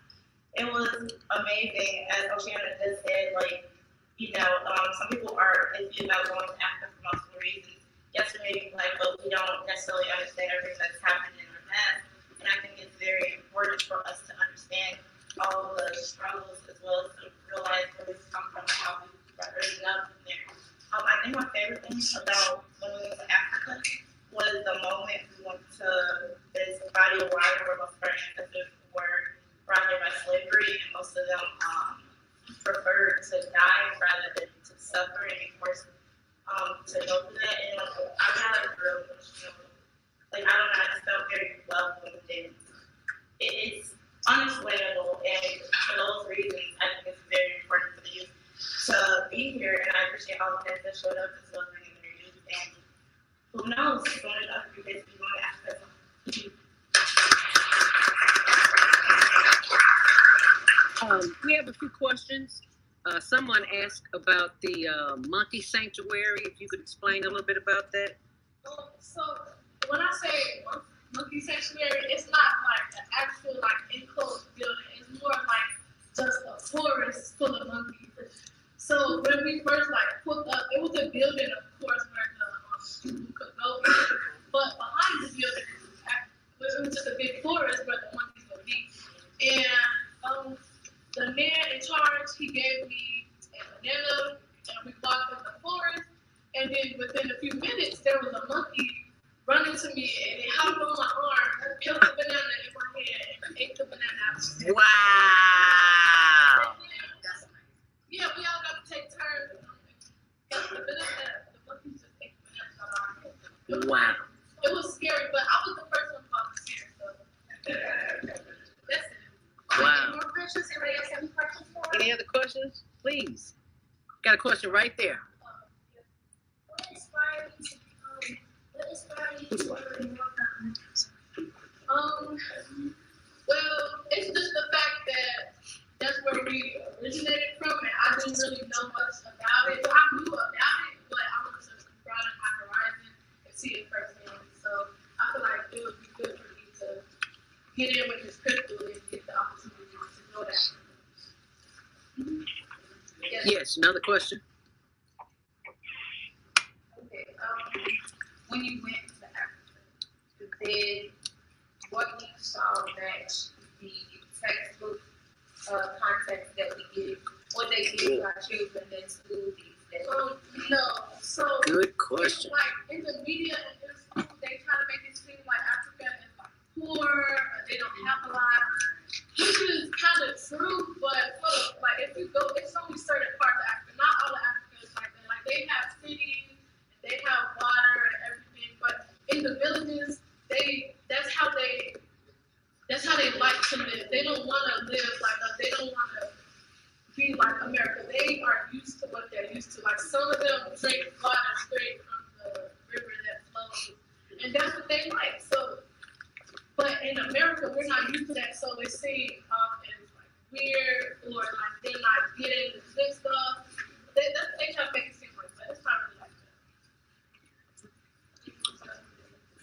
It was amazing, as Oceana just said, like, you know, some people are iffy about going to Africa for multiple reasons. Yes, we may be black, but we don't necessarily understand everything that's happened in our past. And I think it's very important for us to understand all the struggles, as well as to realize where we've come from and how we got risen up from there. I think my favorite thing about when we went to Africa was the moment we went to this body of water where most of our ancestors were brought there by slavery, and most of them preferred to die rather than to suffer and be forced to go through that. And I got real emotional. Like, I don't know, I just felt very welcomed, and it's unexplainable, and for those reasons, I think it's very important for the youth to be here, and I appreciate all the parents that showed up as well as bringing their youth, and who knows, soon enough, you guys be going to Africa. We have a few questions. Someone asked about the monkey sanctuary. If you could explain a little bit about that. So when I say monkey sanctuary, it's not like an actual like enclosed building. It's more like just a forest full of monkeys. So when we first like put up, it was a building, of course, where the people could go in, but behind the building, it was just a big forest where the monkeys would be. And the man in charge, he gave me a banana, and we walked in the forest. And then within a few minutes, there was a monkey running to me, and it hopped on my arm, killed the banana in my hand, and ate the banana. Wow. Yeah, we all got to take turns. Got the banana. The monkey just ate the banana out of our hand. Wow. It was scary, but I was the first one volunteer, so that's it. Wow. Any more questions? Anybody else have any questions for us? Any other questions? Please. Got a question right there. What inspired you to learn more Well, it's just the fact that that's where we originated from, and I didn't really know much about it. Well, I knew about it, but I was just broaden my horizon and see it firsthand. So I feel like it would be good for me to get in with this crystal and get the opportunity to know that. Yes, another question. Okay, when you went to Africa, did what you saw match the textbook context that we get, what they give our children in school these days? No. So Good question. like in the media and in school, they try to make it seem like Africa is like poor, or they don't have a lot, which is kind of true. But like if you go, it's only certain parts of Africa. Not all of Africa is like that. Like they have cities, they have water and everything. But in the villages, that's how they like to live. They don't want to live like us. They don't want to be like America. They are used to what they're used to. Like some of them drink water straight from the river that flows, and that's what they like. So, but in America, we're not used to that. So it seems as like weird, or like they're not getting the good stuff. They try to make it seem like that. It's not really like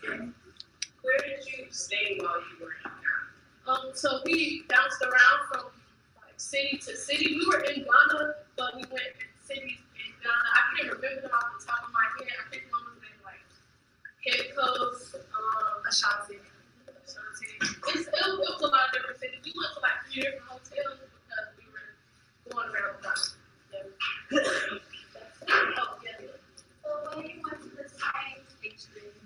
that. Where did you stay while you were in Africa? So we bounced around from like city to city. We were in Ghana, but we went in cities in Ghana. I can't remember them off the top of my head. I think one was in like Cape Coast, Ashanti. It was a lot of different cities. We went to like 3 different hotels because we were going around Ghana. Yeah. Oh, yeah. So when you went to the science experience,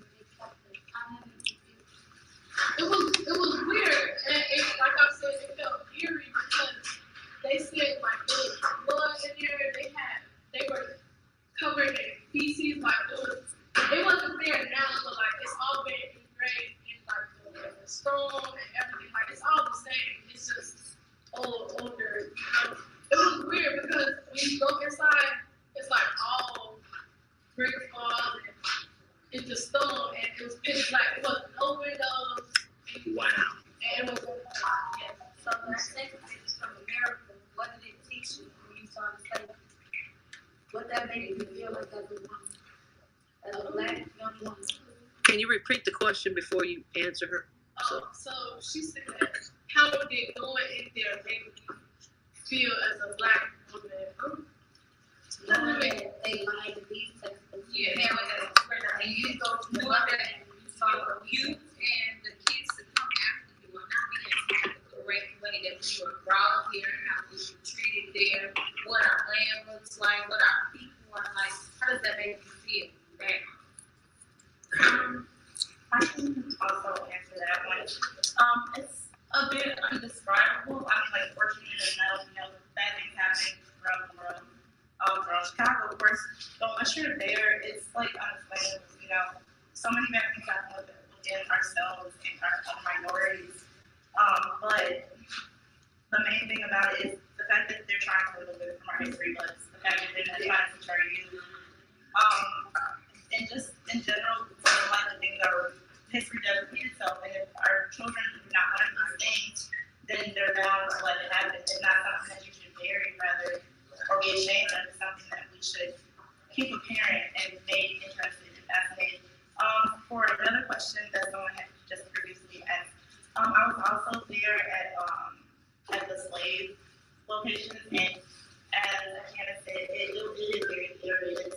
It was weird, and like I said, it felt eerie because they said like there was blood in there. They were covered in feces, like it wasn't there now, but like it's all been engraved in like the stone and everything. Like it's all the same. It's just older. It was weird because when you go inside, it's like all brick walls and it's just stone, and it was pitch black. It was no windows. Wow. And it was yeah. so that second is from America. What did it teach you when you saw the slavery? What that made you feel like as a woman, as a black young woman? Can you repeat the question before you answer her? So she said, how did going in there make you feel as a black woman? Knowing that they lied to these textbooks. Yeah, and you go to the mother and you saw you and the kids to come after you are not being taught the correct way that we were brought here, how we were treated there, what our land looks like, what our people are like. How does that make you feel? Right? I can also answer that one. It's a bit undescribable. I mean, like, fortunately enough, bad things happening around the world. From Chicago, of course, but once you're there, it's like unexplainable. So many bad things happen within ourselves and our minorities. But the main thing about it is the fact that they're trying to remove it from our history books, the fact that they're trying to teach our youth. And just in general, a lot of things are history does repeat itself, and if our children do not learn these things, then they're bound to let it happen. It's not something that you should bury, rather, or be ashamed of. It's something that we should keep a parent and make interested and fascinated. For another question that someone had just previously asked, I was also there at the slave locations, and as Hannah said, it is very serious.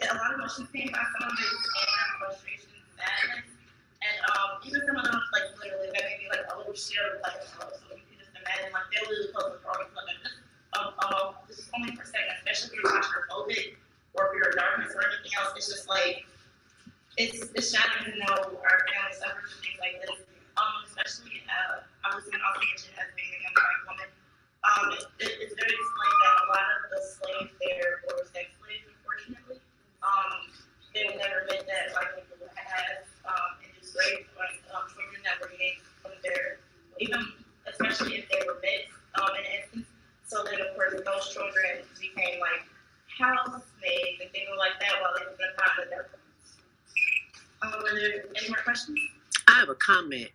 A lot of emotions came by, some of it is anger, frustration, sadness, and even some of them like literally that maybe like a little share of like so you can just imagine like they're really close to throwing like this is only for a second, especially if you're claustrophobic or if you're darkness or anything else. It's just like it's shocking to know our family suffers from things like this. Especially I was going to also mention as being a young black woman. It's very explained that a lot of the slaves there were sex slaves, unfortunately. They would never admit that black people have there any more questions? I have a comment.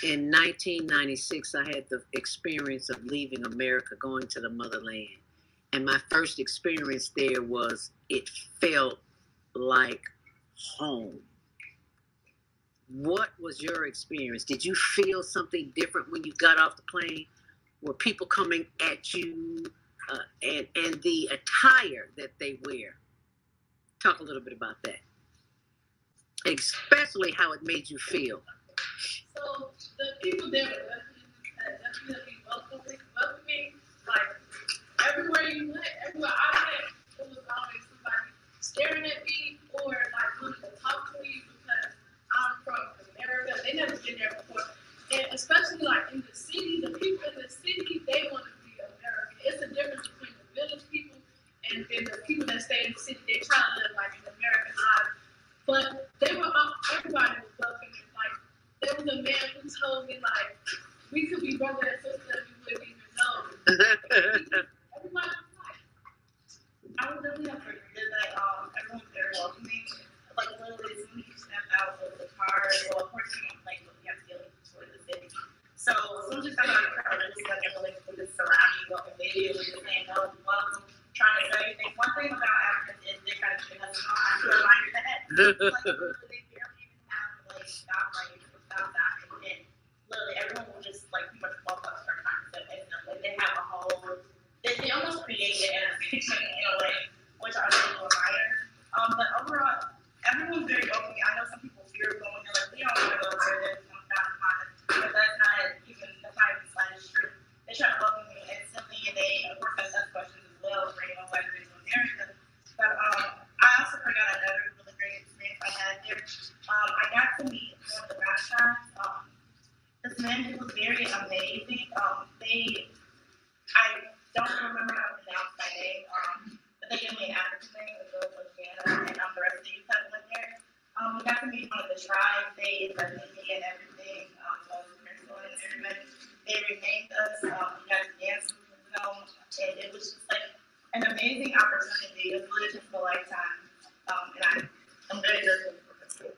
In 1996, I had the experience of leaving America, going to the motherland. And my first experience there was, it felt like home. What was your experience? Did you feel something different when you got off the plane? Were people coming at you, and the attire that they wear? Talk a little bit about that. Especially how it made you feel. So the people there were definitely welcoming. Like everywhere you went, everywhere I went, it was always somebody staring at me or like wanting to talk to me because I'm from America. They never been there before, and especially like in the city, the people in the city, they want to be American. It's a difference between the village people and then the people that stay in the city. They try to live like an American life. But they were all, everybody was welcoming. Like, there was a man who told me, like, we could be brother and sister and we wouldn't even know. Everybody was like, I would definitely have to agree that everyone's very welcoming. Like, literally, as soon as you step out of the car, well, of course, you don't like, you have to get toward the city. So, as soon as you step out of the car, it's just like everyone would just surround you, go immediately, just saying, no, welcome, trying to say anything. One thing about Africans is they kind of give us to remind your head. Like, literally, they barely even have, like, stop lanes or stop signs. And literally, everyone will just, like, pretty much walk up to our time. So, like, they have a whole, they almost create an intersection in a way, which I really admire. But overall, everyone's very welcoming. I know some people fear going there, like, we don't want to go there, there's no doubt about it. But that's not even the kind of slightest truth. They try to welcome you instantly, and they, of course, ask questions as well, for anyone who has been to America. But I also forgot another really great experience I had there. I got to meet one of the restaurants. This man, he was very amazing. I don't remember how to pronounce my name, but they gave me an African name, it was Jana, and the rest of the youth that went there. We got to meet one of the tribes. They invited me and everything. So and everybody, they renamed us. We got to dance with them, and it was just like an amazing opportunity. It was really just a lifetime, and I'm very grateful for it.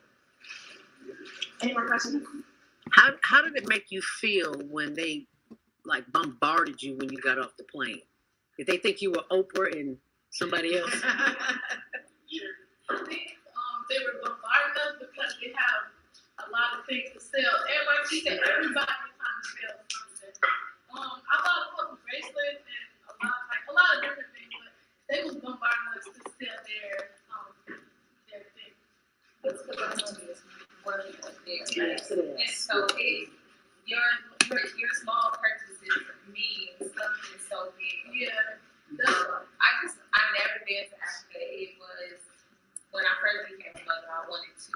Any more questions? How did it make you feel when they like bombarded you when you got off the plane? Did they think you were Oprah and somebody else? I think they were bombarding us because they have a lot of things to sell. Everybody, she said, everybody was trying to sell something. I bought a couple bracelets and a lot of different things, but they was bombarding us to sell their thing. It's because I know this money up there, right? And so your small purchases mean something so big. Yeah. I never been to Africa. It was when I first became a mother, I wanted to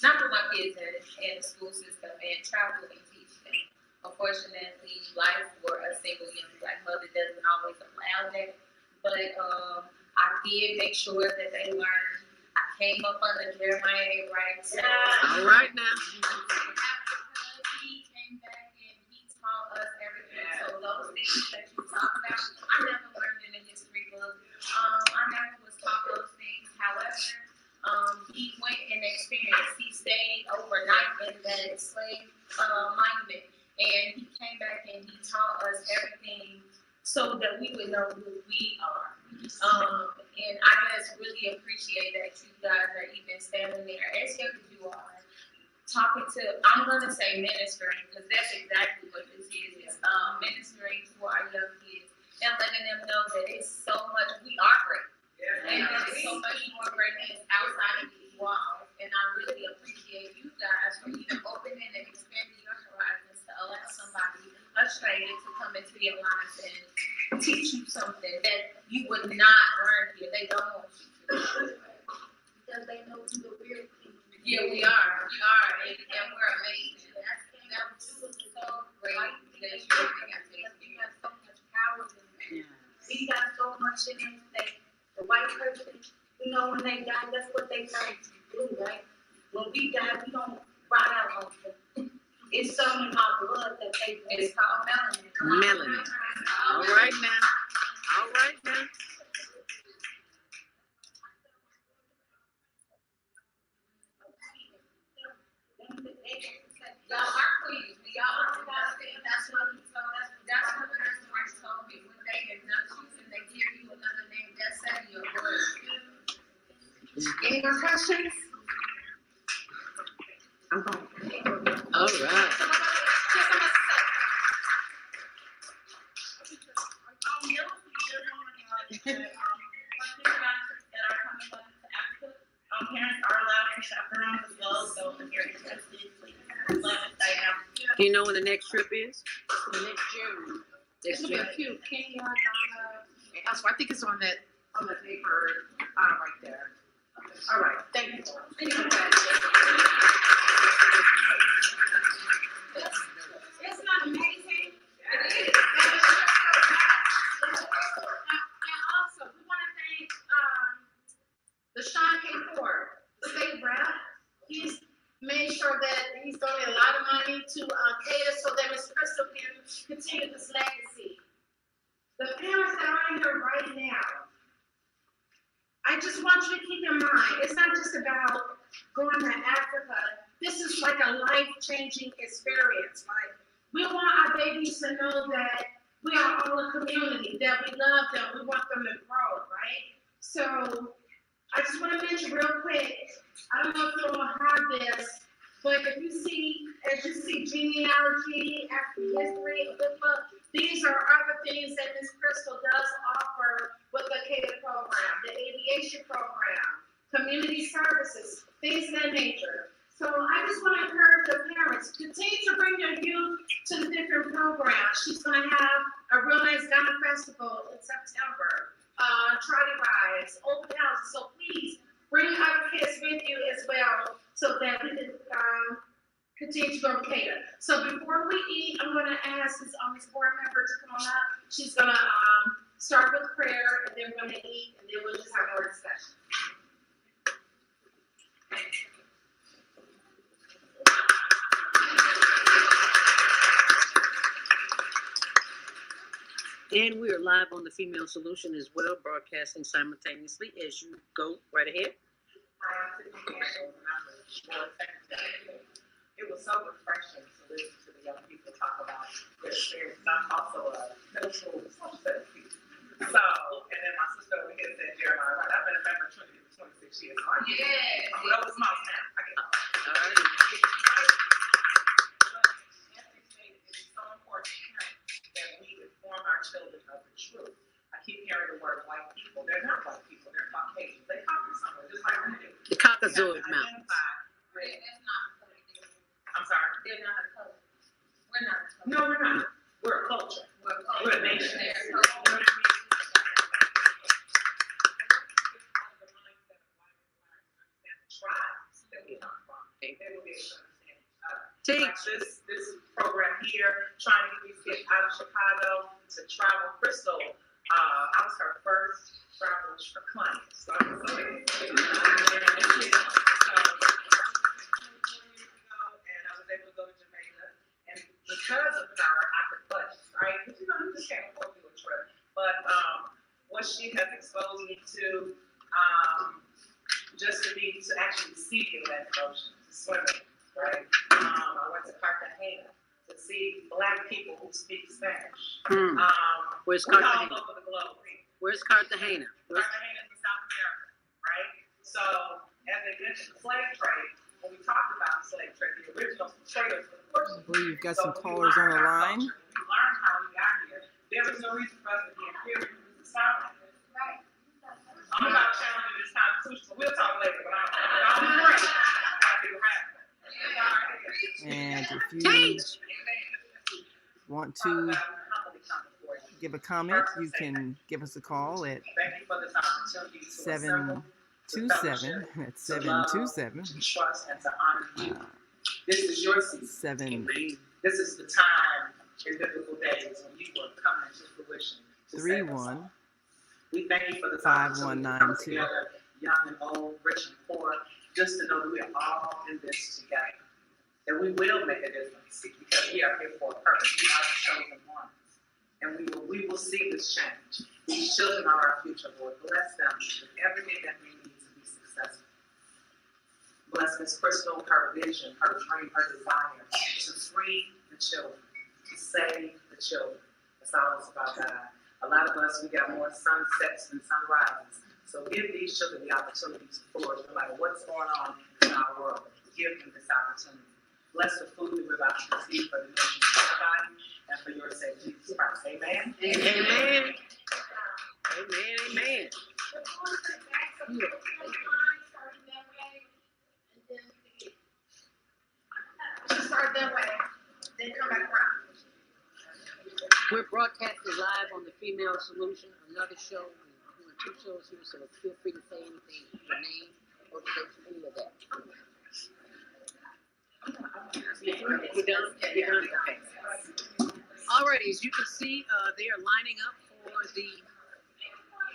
not put my kids in the school system and travel and teach them. Unfortunately, life for a single young Black mother doesn't always allow that. But I did make sure that they learned. I came up under Jeremiah Wright. All right now. He came back and he taught us everything. So those things that you talk about, I never learned in a history book. I never was taught those things. However, he went and experienced. He stayed overnight in that slave monument, and he came back and he taught us everything so that we would know who we are. And I just really appreciate that you guys are even standing there as young as you are, talking to, I'm going to say ministering, because that's exactly what this is. It's ministering to our young kids and letting them know that it's so much, we are great. And there's so much more greatness outside of these walls. And I really appreciate you guys for even opening and expanding your horizons to allow somebody, a stranger, to come into your lives and teach you something that you would not learn here. They don't want you to. Because they know who the real people are. Yeah, we are. And we're amazing. That was so great that you have so much power in there. We got so much in it that the white person, you know, when they die, that's what they try to do, right? When we die, we don't ride out on them. It's something in our blood that they do. It's called melanin. Melanin. All right now. Y'all are queens. Y'all are about to that's what Pastor Rice told me. When they induct you and they give you another name, that's setting your word. Any more questions? All right. Parents are allowed to chaperone as well, so if you're interested, please let us know. Do you know when the next trip is? Next June. Next It'll be June. a few. Kenya, Donna, and elsewhere. I think it's on the paper right there. All right. Thank you. Isn't that amazing? It is. And also, we want to thank the Sean K. Ford, the state rep. He's made sure that he's donated a lot of money to cater so that Miss Crystal can continue this legacy. The parents that are in here right now, I just want you to keep in mind, it's not just about going to Africa. This is like a life-changing experience. Like, we want our babies to know that we are all a community, that we love them, we want them to grow, right? So I just want to mention real quick, I don't know if you all have this, but if you see, as you see genealogy, African history, a good book, these are other things that Ms. Crystal does offer with the CADA program, the aviation program, community services, things of that nature. So I just want to encourage the parents, continue to bring your youth to the different programs. She's going to have a real nice Ghana festival in September, trolley rides, open houses. So please bring other kids with you as well so that we can continue to go to CADA. So before we eat, I'm going to ask this board member to come on up. She's going to start with prayer, and then we're going to eat, and then we'll just have more discussion. And we are live on the Female Solution as well, broadcasting simultaneously as you go right ahead. It was so refreshing to listen to the young people talk about their experience. I'm also a middle school social studies teacher. So, and then my sister over here said, Jeremiah, right? I've been a member of Trinity for 26 years. So I get it. I'm over small now. I get it. All right. It's so important that we inform our children of the truth. I keep hearing the word white people. They're not white people. They're Caucasians. They come from somewhere, just like we do. The Caucasoid Mountains. That's not a color. I'm sorry? They're not a color. We're not a color. No, we're not. We're a culture. We're a nation. Like this program here, trying to get these kids out of Chicago to travel. Crystal, I was her first travel client, so I'm so excited. And I was able to go to Jamaica, and because of her, I could budget, right? Because you just can't afford to do a trip. But what she has exposed me to, just to actually see the Atlantic Ocean, to swimming. Right? I went to Cartagena to see Black people who speak Spanish. Where's We're Cartagena? all over the globe. Where's Cartagena? Cartagena is in South America, right? So, as they mentioned the slave trade, when we talked about the slave trade, the original traders were the Portuguese. I believe you've got some callers on the line. We learned how we got here. There was no reason for us to be inferior to the sound like this. Right. I'm about challenging this Constitution. We'll talk later, but I'm great. I'll be right. And if you want to give a comment, you can give us a call at 727. That's 727. This is your season. This is the time in biblical days when you will come into fruition. 31. We thank you for the 5192. Young and old, rich and poor, just to know that we are all in this together. That we will make a difference because we are here for a purpose. We are the chosen ones. And we will see this change. These children are our future, Lord. Bless them with everything that we need to be successful. Bless Miss Crystal, her vision, her dream, her desire to free the children, to save the children. That's all it's about, God. A lot of us, we got more sunsets than sunrises. So give these children the opportunity to flourish, no matter what's going on in our world. Give them this opportunity. Bless the food that we're about to receive for the nation of everybody and for your sake, Jesus Christ. Amen. Amen. Amen. Amen. Start that way, then come back around. We're broadcasting live on the Female Solution, another show. We're doing 2 shows here, so feel free to say anything, your name, organization, any of that. We're done? You're done? Okay. All right, as you can see, they are lining up for the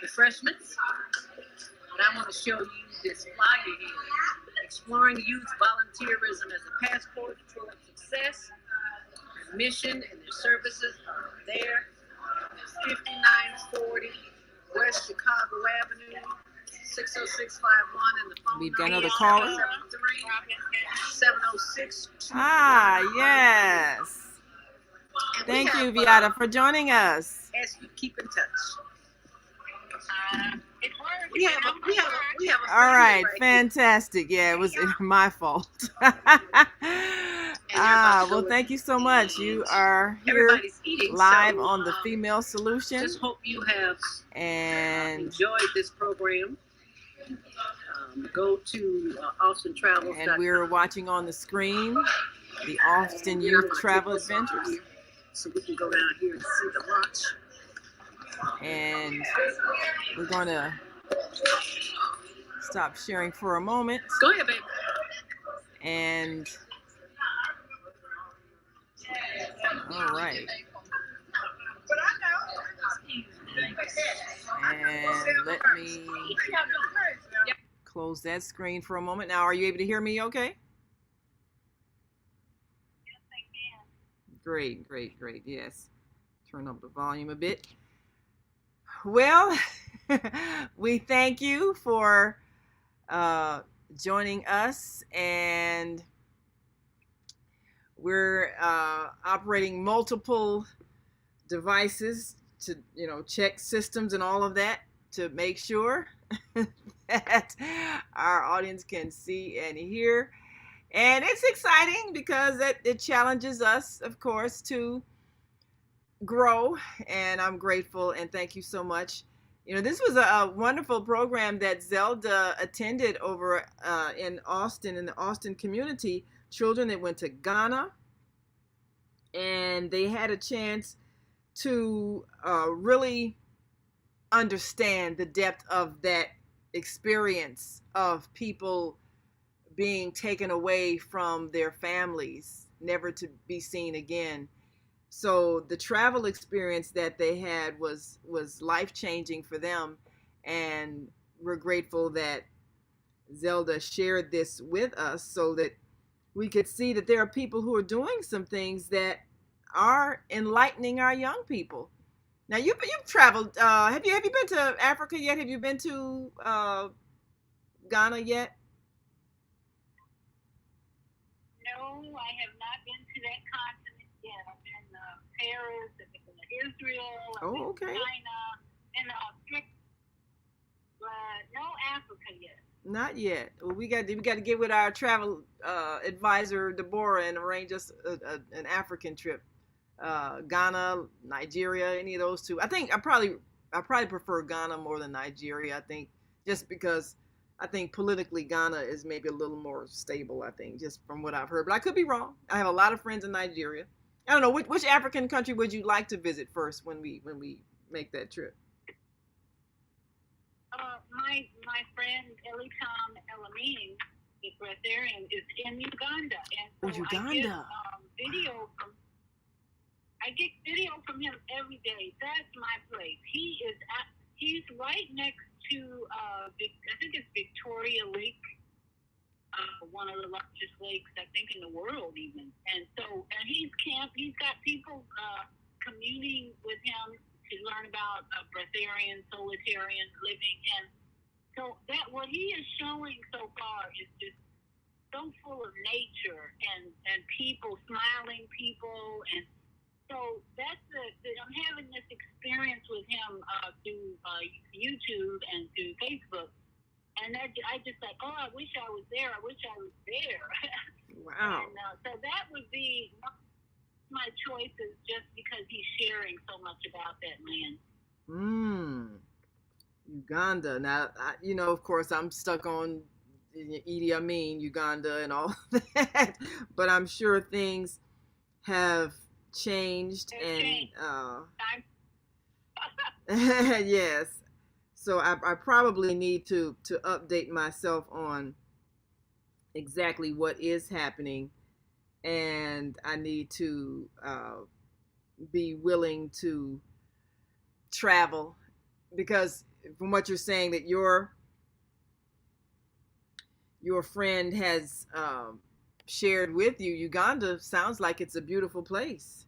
refreshments. And I want to show you this flyer here. Exploring youth volunteerism as a passport toward success. Their mission and their services are there. It's 5940 West Chicago Avenue, 60651, and the phone We've got number another is caller. 706. Yes. And we Thank you, have, Viata, for joining us. ask you to keep in touch. It works. We have a All right, here. fantastic. Yeah, it was my fault. Well, thank you so much. You are here Everybody's eating, live so, on the Female Solution, Just hope you have and enjoyed this program. Go to Austin Travels. and we're watching on the screen the Austin Youth Travel Adventures, So we can go down here and see the launch. and we're going to stop sharing for a moment. Go ahead, baby. And all right. And let me close that screen for a moment. Now, are you able to hear me okay? Great, great, great. Yes. Turn up the volume a bit. Well, we thank you for joining us, and we're operating multiple devices to, check systems and all of that to make sure that our audience can see and hear. And it's exciting because it challenges us, of course, to grow, and I'm grateful and thank you so much. This was a wonderful program that Zelda attended over in Austin, in the Austin community. Children that went to Ghana, and they had a chance to really understand the depth of that experience of people being taken away from their families, never to be seen again. So the travel experience that they had was life-changing for them, and we're grateful that Zelda shared this with us so that we could see that there are people who are doing some things that are enlightening our young people. Now, you've traveled. Have you been to Africa yet? Have you been to Ghana yet? No, I have not been to that continent yet. I've been to Paris, I've been to Israel, I've been to China, and but no Africa yet. Not yet. Well, we got to get with our travel advisor Deborah and arrange us an African trip. Ghana, Nigeria, any of those two. I probably prefer Ghana more than Nigeria. I think just because I think politically Ghana is maybe a little more stable. I think just from what I've heard, but I could be wrong. I have a lot of friends in Nigeria. I don't know which African country would you like to visit first when we make that trip. My friend Elitam Elamine, the breatharian, is in Uganda, and so I get video from him every day. That's my place. He's right next to I think it's Victoria Lake, one of the largest lakes I think in the world even. And he's got people communing with him to learn about breatharian, solitarian living, and so that what he is showing so far is just so full of nature and people, smiling people, and so that's I'm having this experience with him through YouTube and through Facebook, and I just like, oh, I wish I was there. I wish I was there. Wow. And so that would be my choices, just because he's sharing so much about that land. Uganda. Now, of course, I'm stuck on Idi Amin, Uganda, and all that, but I'm sure things have changed and yes. So I probably need to update myself on exactly what is happening, and I need to be willing to travel, because from what you're saying, that your friend has shared with you, Uganda sounds like it's a beautiful place.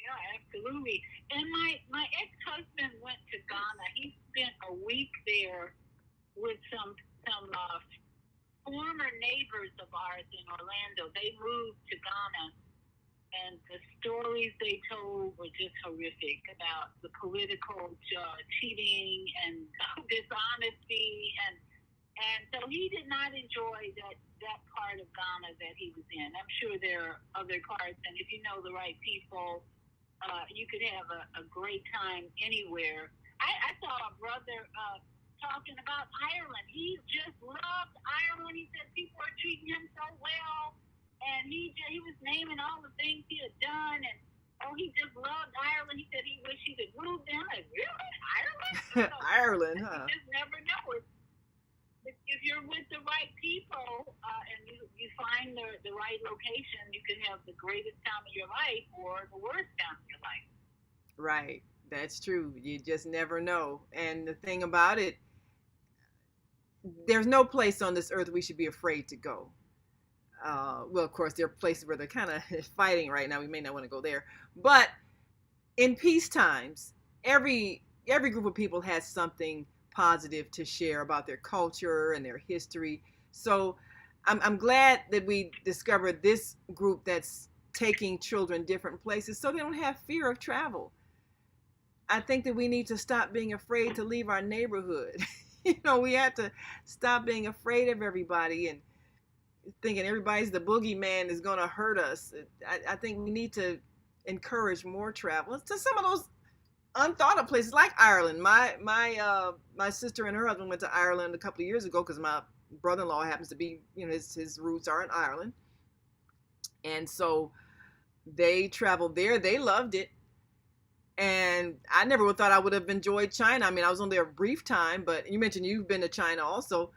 Yeah, absolutely. And my ex-husband went to Ghana. He spent a week there with some former neighbors of ours in Orlando. They moved to Ghana, and the stories they told were just horrific about the political cheating and dishonesty, and so he did not enjoy that part of Ghana that he was in. I'm sure there are other parts, and if you know the right people, you could have a great time anywhere. I saw a brother talking about Ireland. He just loved Ireland. He said people are treating him so well, and he was naming all the things he had done, and he just loved Ireland. He said he wished he could move there. I'm like, really? Ireland? So, Ireland, huh? You just never know. If you're with the right people and you find the right location, you can have the greatest time of your life or the worst time of your life. Right. That's true. You just never know. And the thing about it, there's no place on this earth we should be afraid to go. Well, of course, there are places where they're kind of fighting right now. We may not want to go there. But in peace times, every group of people has something positive to share about their culture and their history. So I'm glad that we discovered this group that's taking children different places so they don't have fear of travel. I think that we need to stop being afraid to leave our neighborhood. We have to stop being afraid of everybody and thinking everybody's the boogeyman is going to hurt us. I think we need to encourage more travel to some of those unthought of places like Ireland. My sister and her husband went to Ireland a couple of years ago because my brother-in-law happens to be, his roots are in Ireland. And so they traveled there. They loved it. And I never would thought I would have enjoyed China. I mean, I was on there a brief time, but you mentioned you've been to China also.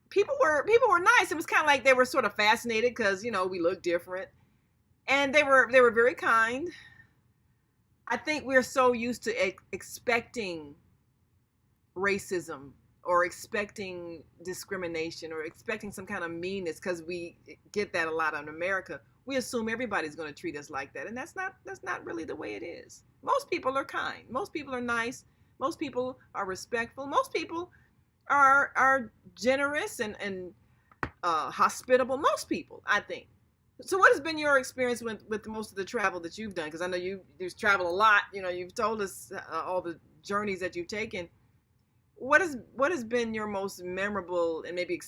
People were nice. It was kind of like they were sort of fascinated because, we look different. And they were very kind. I think we're so used to expecting racism or expecting discrimination or expecting some kind of meanness, because we get that a lot in America. We assume everybody's going to treat us like that, and that's not really the way it is. Most people are kind. Most people are nice. Most people are respectful. Most people are generous and hospitable. Most people, I think. So what has been your experience with most of the travel that you've done? Because I know you've traveled a lot. You've told us all the journeys that you've taken. What has been your most memorable and maybe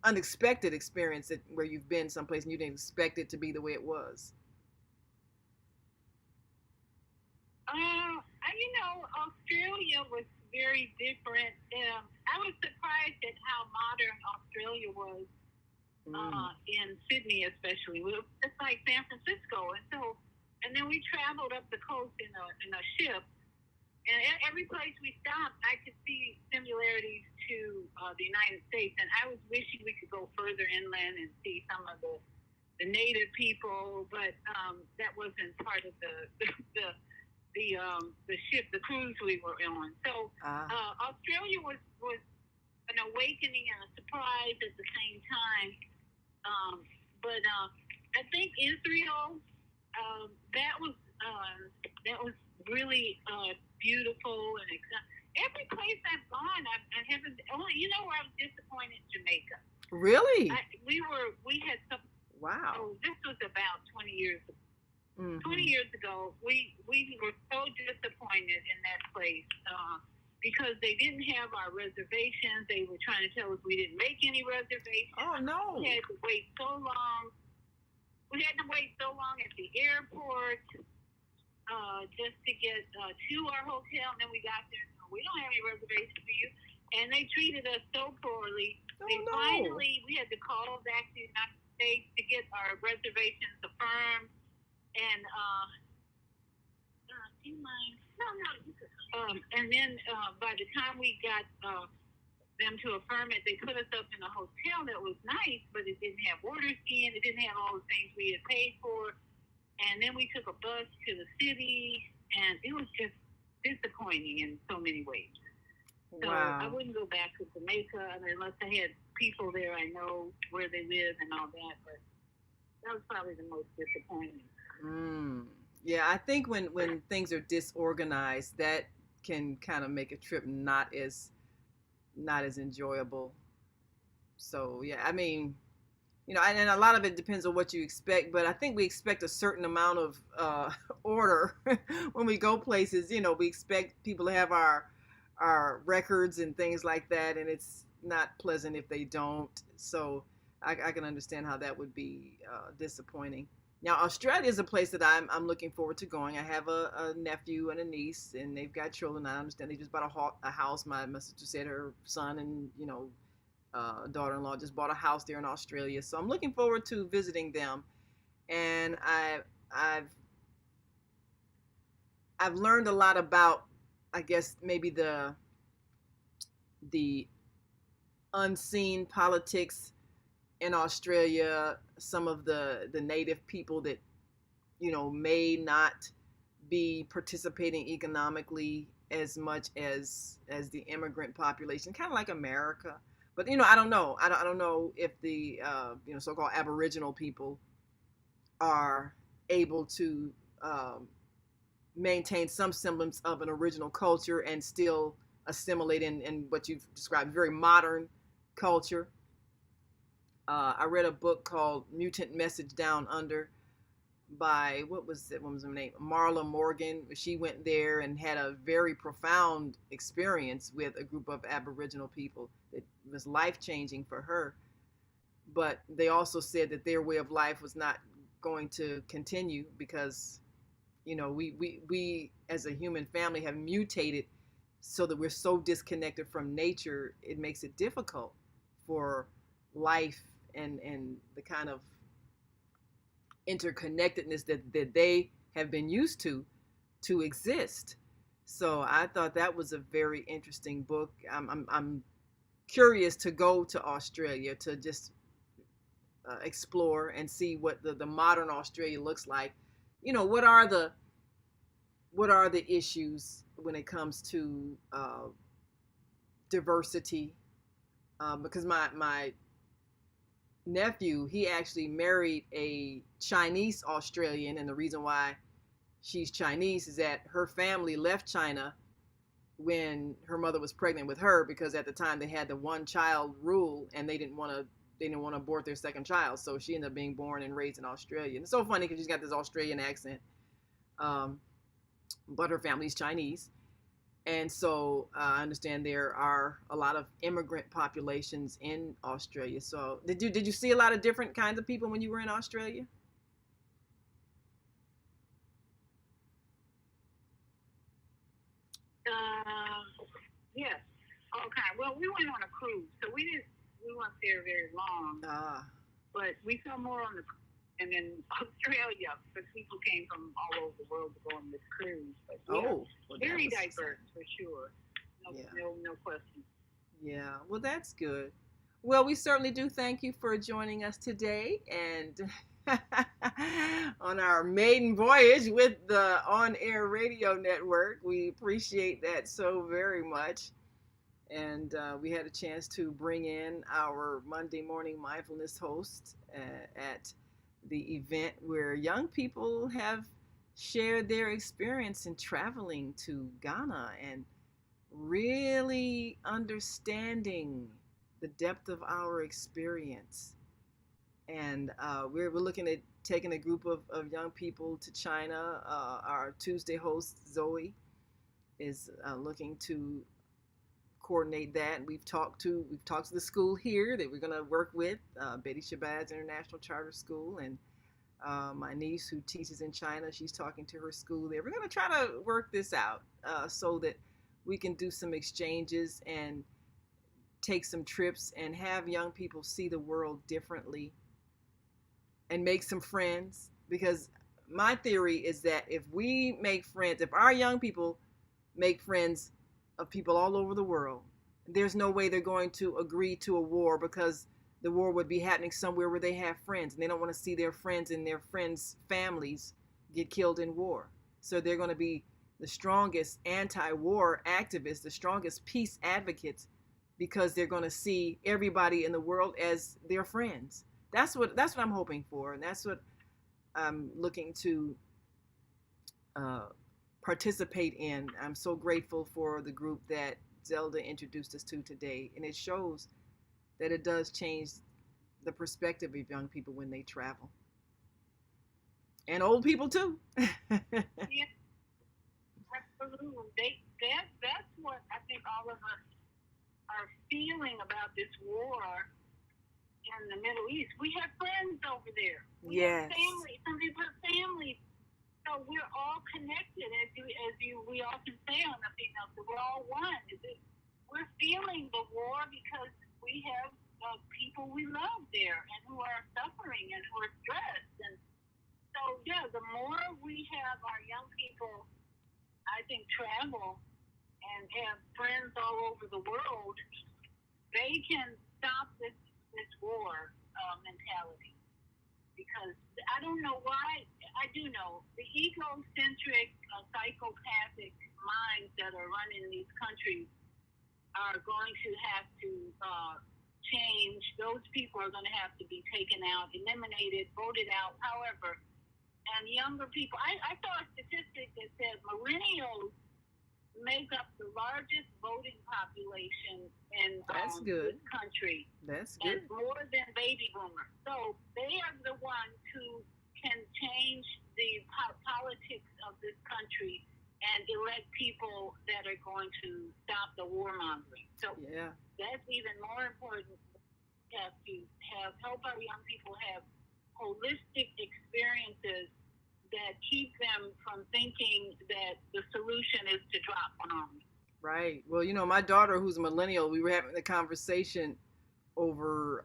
unexpected experience where you've been someplace and you didn't expect it to be the way it was? Australia was very different. I was surprised at how modern Australia was. In Sydney, especially, it's like San Francisco, and then we traveled up the coast in a ship, and every place we stopped, I could see similarities to the United States, and I was wishing we could go further inland and see some of the native people, but that wasn't part of the ship, the cruise we were on. So Australia was an awakening and a surprise at the same time. But I think Israel, that was really beautiful, every place I've gone, I haven't. Only, you know, where I was disappointed, Jamaica. Really? We had some. Wow. Oh, this was about 20 years ago. Mhm. 20 years ago, we were so disappointed in that place because they didn't have our reservations. They were trying to tell us we didn't make any reservations. Oh, no. We had to wait so long. We had to wait so long at the airport just to get to our hotel. And then we got there and said, we don't have any reservations for you. And they treated us so poorly. Oh, Finally, we had to call back to the United States to get our reservations affirmed. And do you mind? No. And then by the time we got them to affirm it, they put us up in a hotel that was nice, but it didn't have water skiing. It didn't have all the things we had paid for. And then we took a bus to the city, and it was just disappointing in so many ways. So Wow. I wouldn't go back to Jamaica unless I had people there I know where they live and all that. But that was probably the most disappointing. Yeah, I think when things are disorganized, that can kind of make a trip not as enjoyable. So yeah, I mean, you know, and a lot of it depends on what you expect, but I think we expect a certain amount of order when we go places. You know, we expect people to have our records and things like that, and it's not pleasant if they don't. So I can understand how that would be disappointing. Now, Australia is a place that I'm looking forward to going. I have a nephew and a niece, and they've got children. I understand they just bought a house. My sister said her son and, you know, daughter-in-law just bought a house there in Australia. So I'm looking forward to visiting them. And I've learned a lot about, I guess, maybe the unseen politics in Australia, some of the native people that, you know, may not be participating economically as much as the immigrant population, kind of like America. But, you know, I don't know. I don't know if the you know, so-called Aboriginal people are able to maintain some semblance of an original culture and still assimilate in what you've described, very modern culture. I read a book called Mutant Message Down Under by, what was her name? Marla Morgan. She went there and had a very profound experience with a group of Aboriginal people that was life-changing for her. But they also said that their way of life was not going to continue because, you know, we as a human family have mutated so that we're so disconnected from nature, it makes it difficult for life and the kind of interconnectedness that they have been used to exist. So I thought that was a very interesting book. I'm curious to go to Australia to just explore and see what the modern Australia looks like. You know, what are the issues when it comes to diversity? Because my nephew, he actually married a Chinese Australian, and the reason why she's Chinese is that her family left China when her mother was pregnant with her, because at the time they had the one child rule and they didn't want to abort their second child, so she ended up being born and raised in Australia. And it's so funny because she's got this Australian accent, but her family's Chinese. And so I understand there are a lot of immigrant populations in Australia. So did you see a lot of different kinds of people when you were in Australia? Yes. Okay. Well, we went on a cruise, so we weren't there very long. But we saw more on the, and in Australia, because people came from all over the world to go on this cruise. But well, very diverse for sure. No question. Yeah. Well, that's good. Well, we certainly do thank you for joining us today and on our maiden voyage with the on-air radio network. We appreciate that so very much. And we had a chance to bring in our Monday morning mindfulness host at the event where young people have shared their experience in traveling to Ghana and really understanding the depth of our experience. And we're looking at taking a group of young people to China. Our Tuesday host, Zoe, is looking to coordinate that. And we've talked to the school here that we're going to work with, Betty Shabazz International Charter School, and my niece who teaches in China, she's talking to her school there. We're going to try to work this out so that we can do some exchanges and take some trips and have young people see the world differently and make some friends. Because my theory is that if we make friends, if our young people make friends of people all over the world, there's no way they're going to agree to a war, because the war would be happening somewhere where they have friends, and they don't want to see their friends and their friends' families get killed in war. So they're going to be the strongest anti-war activists, the strongest peace advocates, because they're going to see everybody in the world as their friends. That's what I'm hoping for, and that's what I'm looking to participate in. I'm so grateful for the group that Zelda introduced us to today, and it shows that it does change the perspective of young people when they travel, and old people too. Yeah, absolutely. That's what I think all of us are feeling about this war in the Middle East. We have friends over there. We have family. Some people have families. So we're all connected, we often say on the female, so we're all one. We're feeling the war because we have people we love there and who are suffering and who are stressed. And so, yeah, the more we have our young people, I think, travel and have friends all over the world, they can stop this war mentality. Because I don't know why, I do know the egocentric, psychopathic minds that are running these countries are going to have to change. Those people are going to have to be taken out, eliminated, voted out, however. And younger people, I saw a statistic that said millennials make up the largest voting population in this country. That's good. And more than baby boomers. So they are the ones who can change the politics of this country and elect people that are going to stop the warmongering. So that's even more important. We have to help our young people have holistic experiences that keep them from thinking that the solution is to drop bombs. Right. Well, my daughter, who's a millennial, we were having a conversation over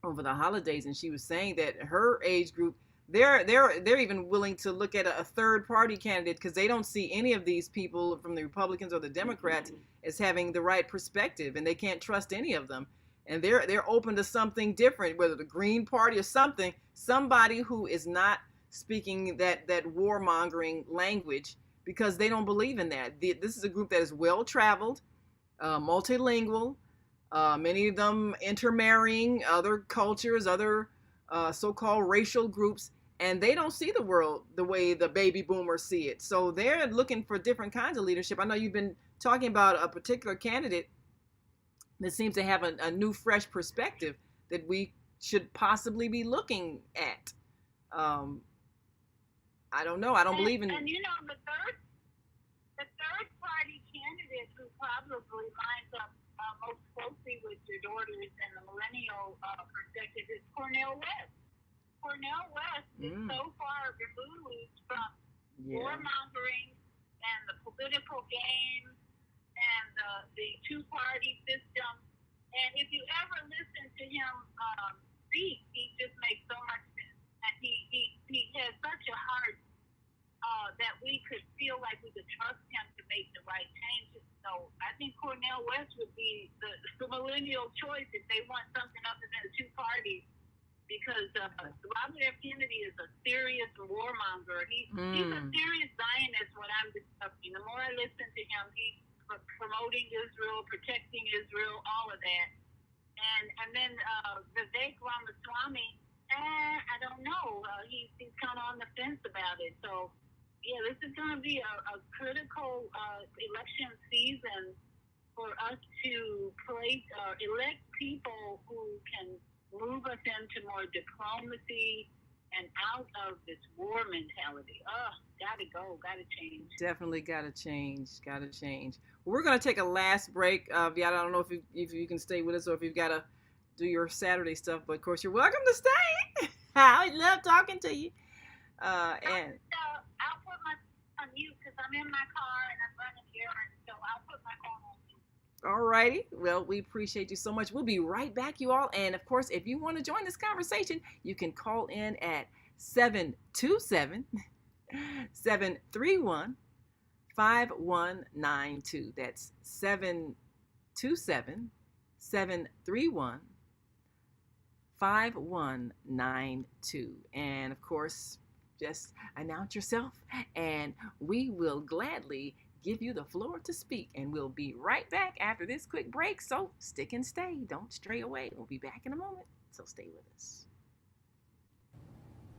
the holidays, and she was saying that her age group, they're even willing to look at a third party candidate, because they don't see any of these people from the Republicans or the Democrats as having the right perspective, and they can't trust any of them. And they're open to something different, whether the Green Party or somebody who is not speaking that warmongering language, because they don't believe in that. This is a group that is well traveled, multilingual, many of them intermarrying other cultures, other so-called racial groups, and they don't see the world the way the baby boomers see it. So they're looking for different kinds of leadership. I know you've been talking about a particular candidate that seems to have a new, fresh perspective that we should possibly be looking at. I don't know. I don't believe in. And the third party candidate who probably lines up most closely with your daughters and the millennial perspective is Cornel West. Cornel West is so far removed from warmongering and the political games and the two-party system. And if you ever listen to him speak, he just makes so much sense. And he has such a heart that we could feel like we could trust him to make the right changes. So I think Cornel West would be the millennial choice if they want something other than a two-party, because Robert F. Kennedy is a serious warmonger. He's a serious Zionist, what I'm discovering. The more I listen to him, he's promoting Israel, protecting Israel, all of that. And then Vivek Ramaswamy, I don't know. He's kind of on the fence about it. So, Yeah, this is going to be a critical election season for us to elect people who can move us into more diplomacy and out of this war mentality. Gotta go, gotta change. Definitely gotta change. Gotta change. We're gonna take a last break. Viata, I don't know if you can stay with us or if you've gotta do your Saturday stuff, but of course you're welcome to stay. I love talking to you. And I'll put my on mute because I'm in my car and I'm running errands, so I'll put my phone on mute. all righty. Well, we appreciate you so much. We'll be right back, you all. And of course, if you want to join this conversation, you can call in at 727 731 5192. That's 727 731 5192. And of course, just announce yourself and we will gladly give you the floor to speak. And we'll be right back after this quick break. So stick and stay. Don't stray away. We'll be back in a moment. So stay with us.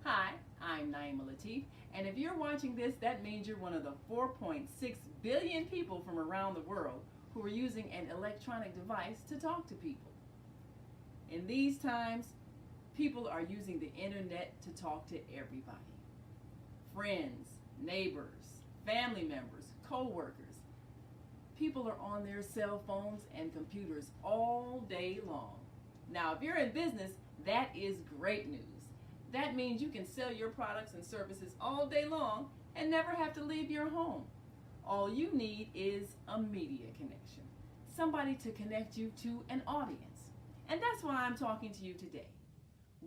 Hi, I'm Naima Latif, and if you're watching this, that means you're one of the 4.6 billion people from around the world who are using an electronic device to talk to people. In these times, people are using the internet to talk to everybody. Friends, neighbors, family members, co-workers. People are on their cell phones and computers all day long. Now, if you're in business, that is great news. That means you can sell your products and services all day long and never have to leave your home. All you need is a media connection, somebody to connect you to an audience. And that's why I'm talking to you today.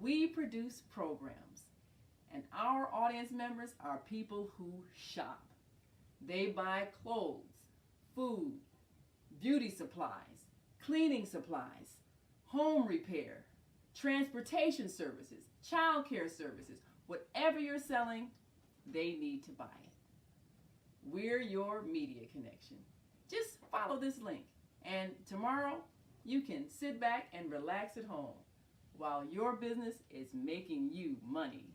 We produce programs, and our audience members are people who shop. They buy clothes, food, beauty supplies, cleaning supplies, home repair, transportation services, child care services. Whatever you're selling, they need to buy it. We're your media connection. Just follow this link, and tomorrow you can sit back and relax at home while your business is making you money.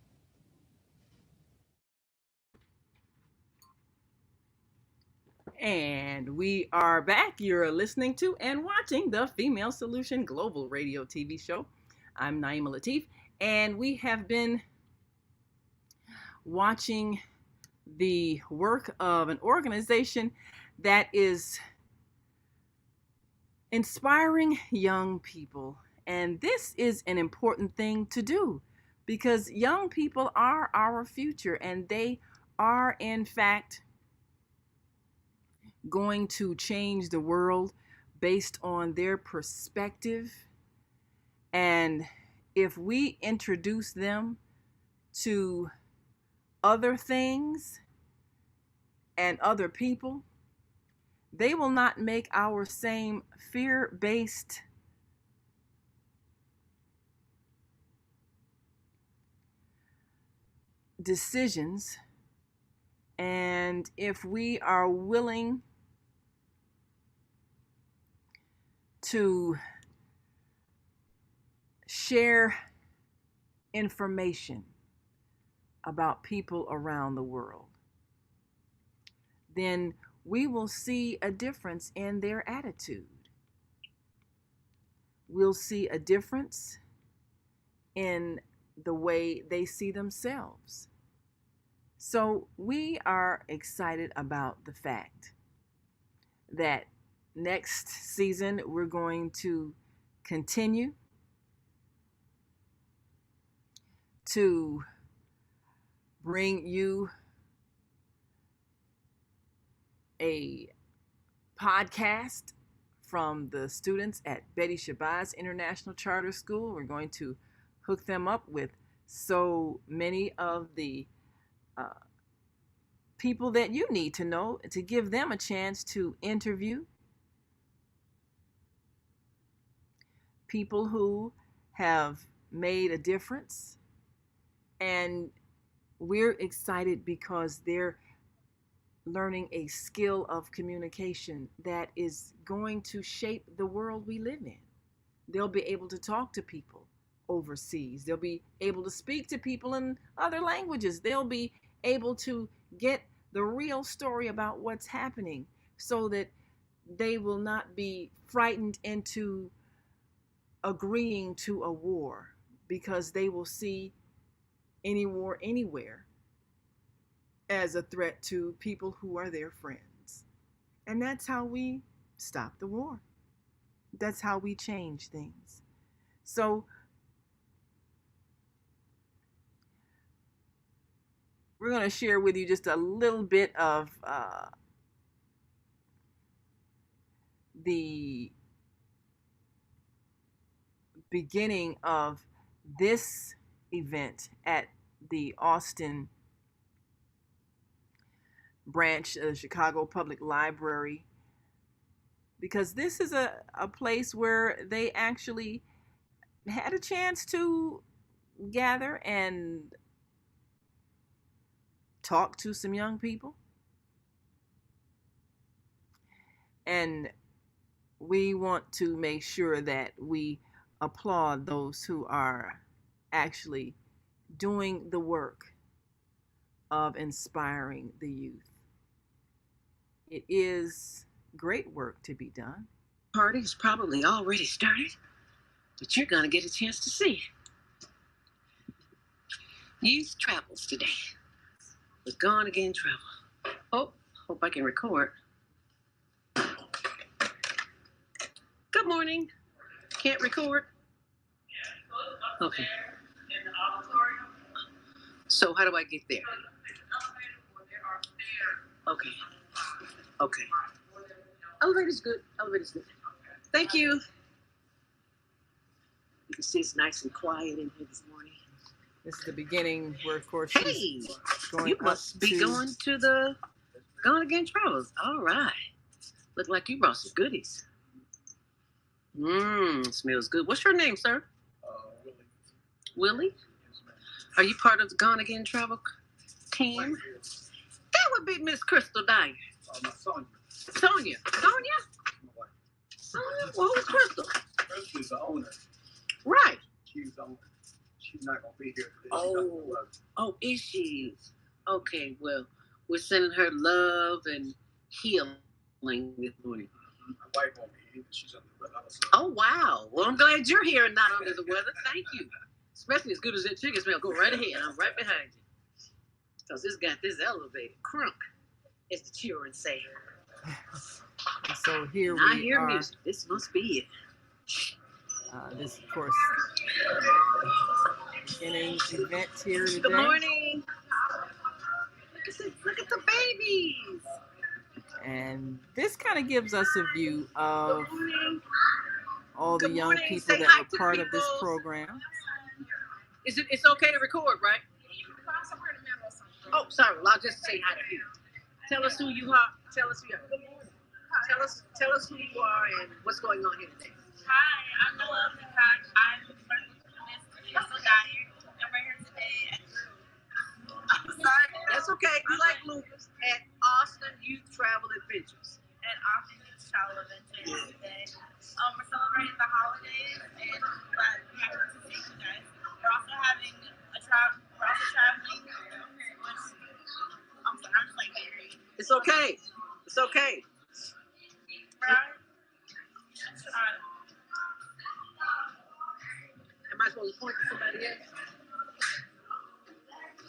And we are back. You're listening to and watching the Female Solution Global Radio TV show. I'm Naima Latif, and we have been watching the work of an organization that is inspiring young people. And this is an important thing to do because young people are our future, and they are, in fact, going to change the world based on their perspective. And if we introduce them to other things and other people, they will not make our same fear-based decisions. And if we are willing to share information about people around the world, then we will see a difference in their attitude. We'll see a difference in the way they see themselves. So we are excited about the fact that next season we're going to continue to bring you a podcast from the students at Betty Shabazz International Charter School. We're going to hook them up with so many of the people that you need to know to give them a chance to interview people who have made a difference. And we're excited because they're learning a skill of communication that is going to shape the world we live in. They'll be able to talk to people overseas. They'll be able to speak to people in other languages. They'll be able to get the real story about what's happening, so that they will not be frightened into agreeing to a war, because they will see any war anywhere as a threat to people who are their friends. And that's how we stop the war. That's how we change things. So we're going to share with you just a little bit of the beginning of this event at the Austin branch of the Chicago Public Library, because this is a place where they actually had a chance to gather and talk to some young people. And we want to make sure that we applaud those who are actually doing the work of inspiring the youth. It is great work to be done. Party has probably already started, but you're going to get a chance to see it. Youth travels today. We're gone again travel. Oh, hope I can record. Good morning. Can't record? Okay. So how do I get there? Okay. Okay. Elevator's good. Elevator's good. Thank you. You can see it's nice and quiet in here this morning. This is the beginning where, of course, hey, she's going you must be going to the Gone Again Travels. All right. Look like you brought some goodies. Smells good. What's your name, sir? Willie. Willie? Are you part of the Gone Again Travel team? That would be Miss Crystal Dyer. Sonia. Sonia. Sonia? Well, who's Crystal? Crystal's the owner. Right. She's the owner. She's not going to be here today. Oh, is she? Okay, well, we're sending her love and healing this morning. My wife won't be here. She's under the weather. Oh, wow. Well, I'm glad you're here and not under the weather. Thank you. Especially as good as that chicken smell. Go right ahead. I'm right behind you. Because it's got this elevator crunk, as the children say. And so here and I we hear are. Music. This must be it. This, of course, beginning event here today. Good morning. Look at the babies. And this kind of gives us a view of all the young people Say that hi were to part the of this people. program. It's okay to record, right? Oh, sorry. Well, I'll just say hi to you. Tell us who you are. Tell us who you are. Tell us who you are and what's going on here today. Hi, I'm Noelle Peacock. I'm Miss Crystal Dyer, and we're here today at I'm sorry. That's okay. We like Lucas at Austin Youth Travel Adventures. At Austin Youth Travel Adventures today. We're celebrating the holidays, and we're happy to see you guys. We're also having we're also traveling, which I'm sorry, I'm just like very. It's okay. It's okay. Right? Am I supposed to point to somebody else?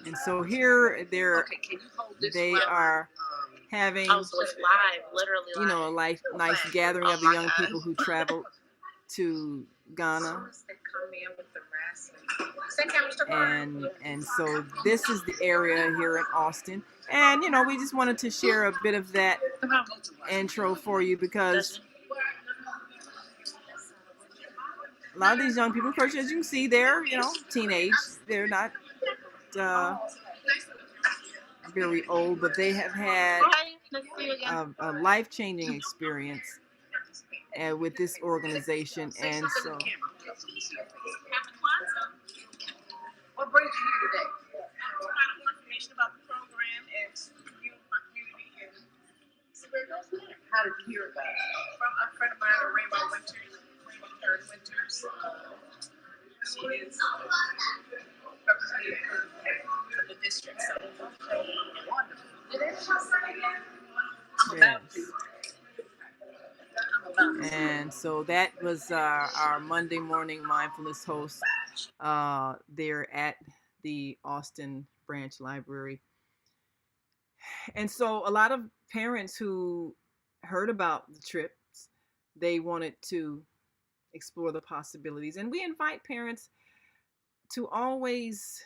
And so here Okay, can you hold this they while are having, Oh, so it's live, literally live. you know, a nice gathering of the young people who traveled to Ghana. And so this is the area here in Austin. And, you know, we just wanted to share a bit of that intro for you, because a lot of these young people, of course, as you can see, they're, you know, teenage. They're not very old, but they have had a life-changing experience with this organization. And so What brings you here today? Find more information about the program and you, my community, and see where it goes from there. How did you hear about it? From a friend of mine, Rainbow Third Winters. She is representative of the district. So. Wonderful. Yes. And so that was our Monday morning mindfulness host there at the Austin Branch Library. And so a lot of parents who heard about the trips, they wanted to explore the possibilities. And we invite parents to always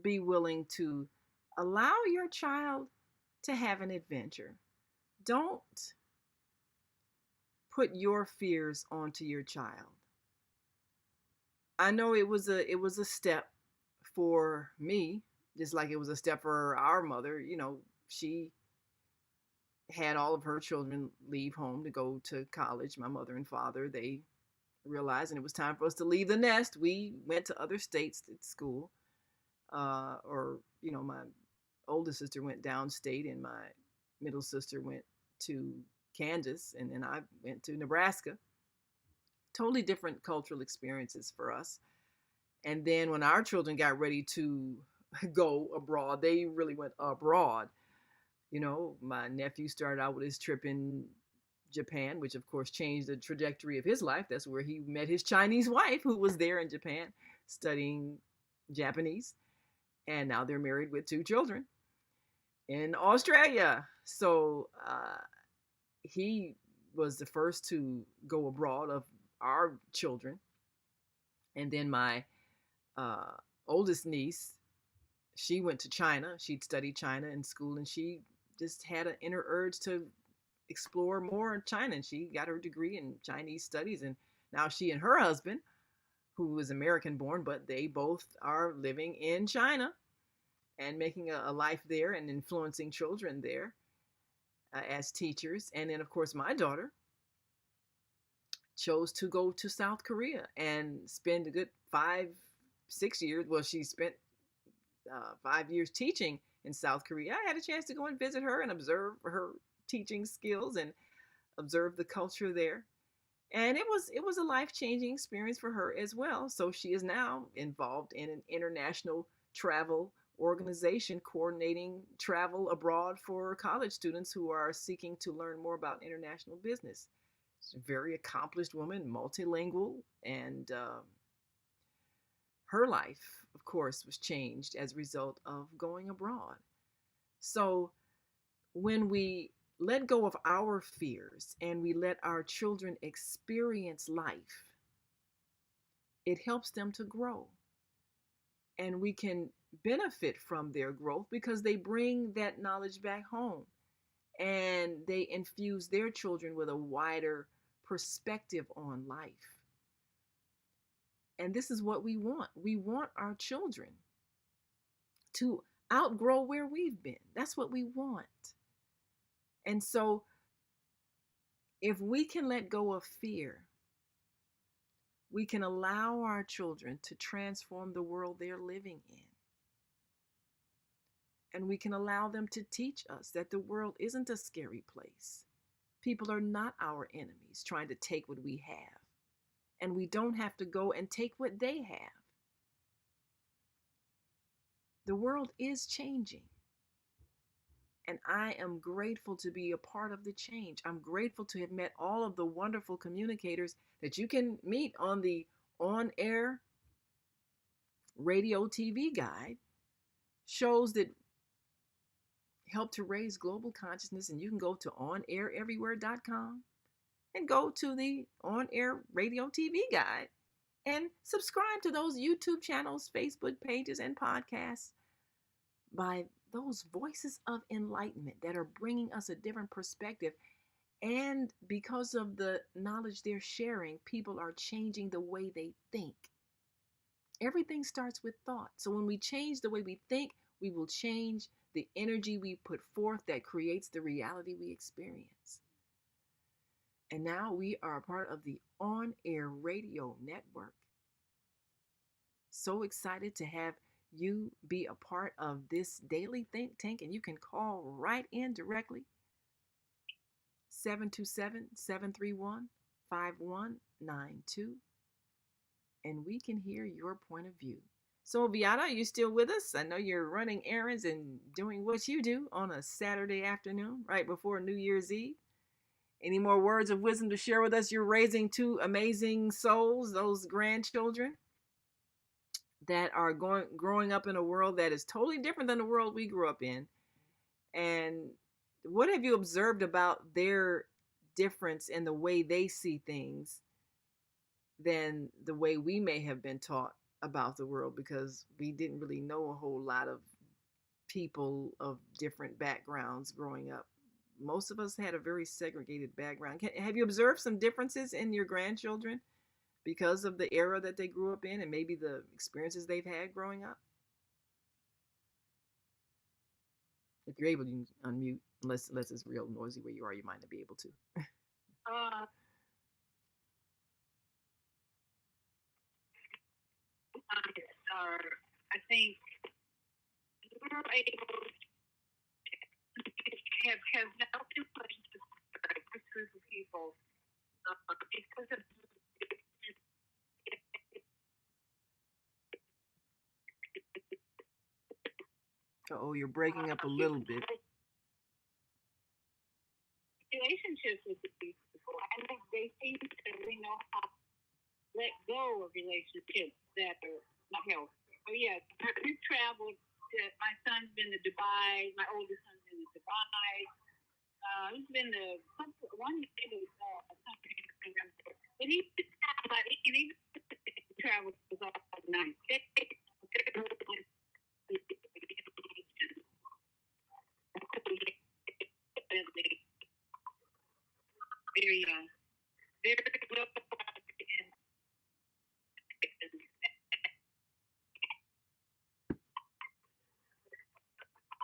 be willing to allow your child to have an adventure. Don't put your fears onto your child. I know it was a step for me, just like it was a step for our mother. You know, she had all of her children leave home to go to college. My mother and father, they realized, and it was time for us to leave the nest. We went to other states at school, or my oldest sister went downstate, and my middle sister went to Kansas, and then I went to Nebraska. Totally different cultural experiences for us. And then when our children got ready to go abroad, they really went abroad. My nephew started out with his trip in Japan, which of course changed the trajectory of his life. That's where he met his Chinese wife, who was there in Japan studying Japanese. And now they're married with 2 children in Australia. So he was the first to go abroad of our children. And then my oldest niece, she went to China. She'd studied China in school, and she just had an inner urge to explore more in China. And she got her degree in Chinese studies. And now she and her husband, who is American born, but they both are living in China and making a life there and influencing children there as teachers. And then, of course, my daughter chose to go to South Korea and spend a good 5-6 years. Well, she spent 5 years teaching in South Korea. I had a chance to go and visit her and observe her teaching skills and observe the culture there. And it was a life-changing experience for her as well. So she is now involved in an international travel organization coordinating travel abroad for college students who are seeking to learn more about international business. She's a very accomplished woman, multilingual, and her life, of course, was changed as a result of going abroad. So when we let go of our fears and we let our children experience life, it helps them to grow. And we can benefit from their growth because they bring that knowledge back home and they infuse their children with a wider perspective on life. And this is what we want. We want our children to outgrow where we've been. That's what we want. And so if we can let go of fear, we can allow our children to transform the world they're living in. And we can allow them to teach us that the world isn't a scary place. People are not our enemies trying to take what we have. And we don't have to go and take what they have. The world is changing. And I am grateful to be a part of the change. I'm grateful to have met all of the wonderful communicators that you can meet on the on-air radio TV guide. Shows that help to raise global consciousness. And you can go to onaireverywhere.com and go to the on-air radio TV guide and subscribe to those YouTube channels, Facebook pages, and podcasts by those voices of enlightenment that are bringing us a different perspective. And because of the knowledge they're sharing, people are changing the way they think. Everything starts with thought. So when we change the way we think, we will change the energy we put forth that creates the reality we experience. And now we are a part of the on-air radio network. So excited to have you be a part of this daily think tank, and you can call right in directly, 727-731-5192, and we can hear your point of view. So, Viana, are you still with us? I know you're running errands and doing what you do on a Saturday afternoon, right before New Year's Eve. Any more words of wisdom to share with us? You're raising two amazing souls, those grandchildren that are growing up in a world that is totally different than the world we grew up in. And what have you observed about their difference in the way they see things than the way we may have been taught about the world, because we didn't really know a whole lot of people of different backgrounds growing up. Most of us had a very segregated background. Have you observed some differences in your grandchildren because of the era that they grew up in and maybe the experiences they've had growing up? If you're able, you can unmute, unless it's real noisy where you are, you might not be able to. I think we're able to have no influence on this group of people because of Oh, you're breaking up a little bit. relationships with these people. I think they seem to really know how to let go of relationships that are not healthy. Oh yeah, we traveled. My son's been to Dubai. My oldest son's been to Dubai. He's been to one day to something, but he traveled to all the United States. Very, very well.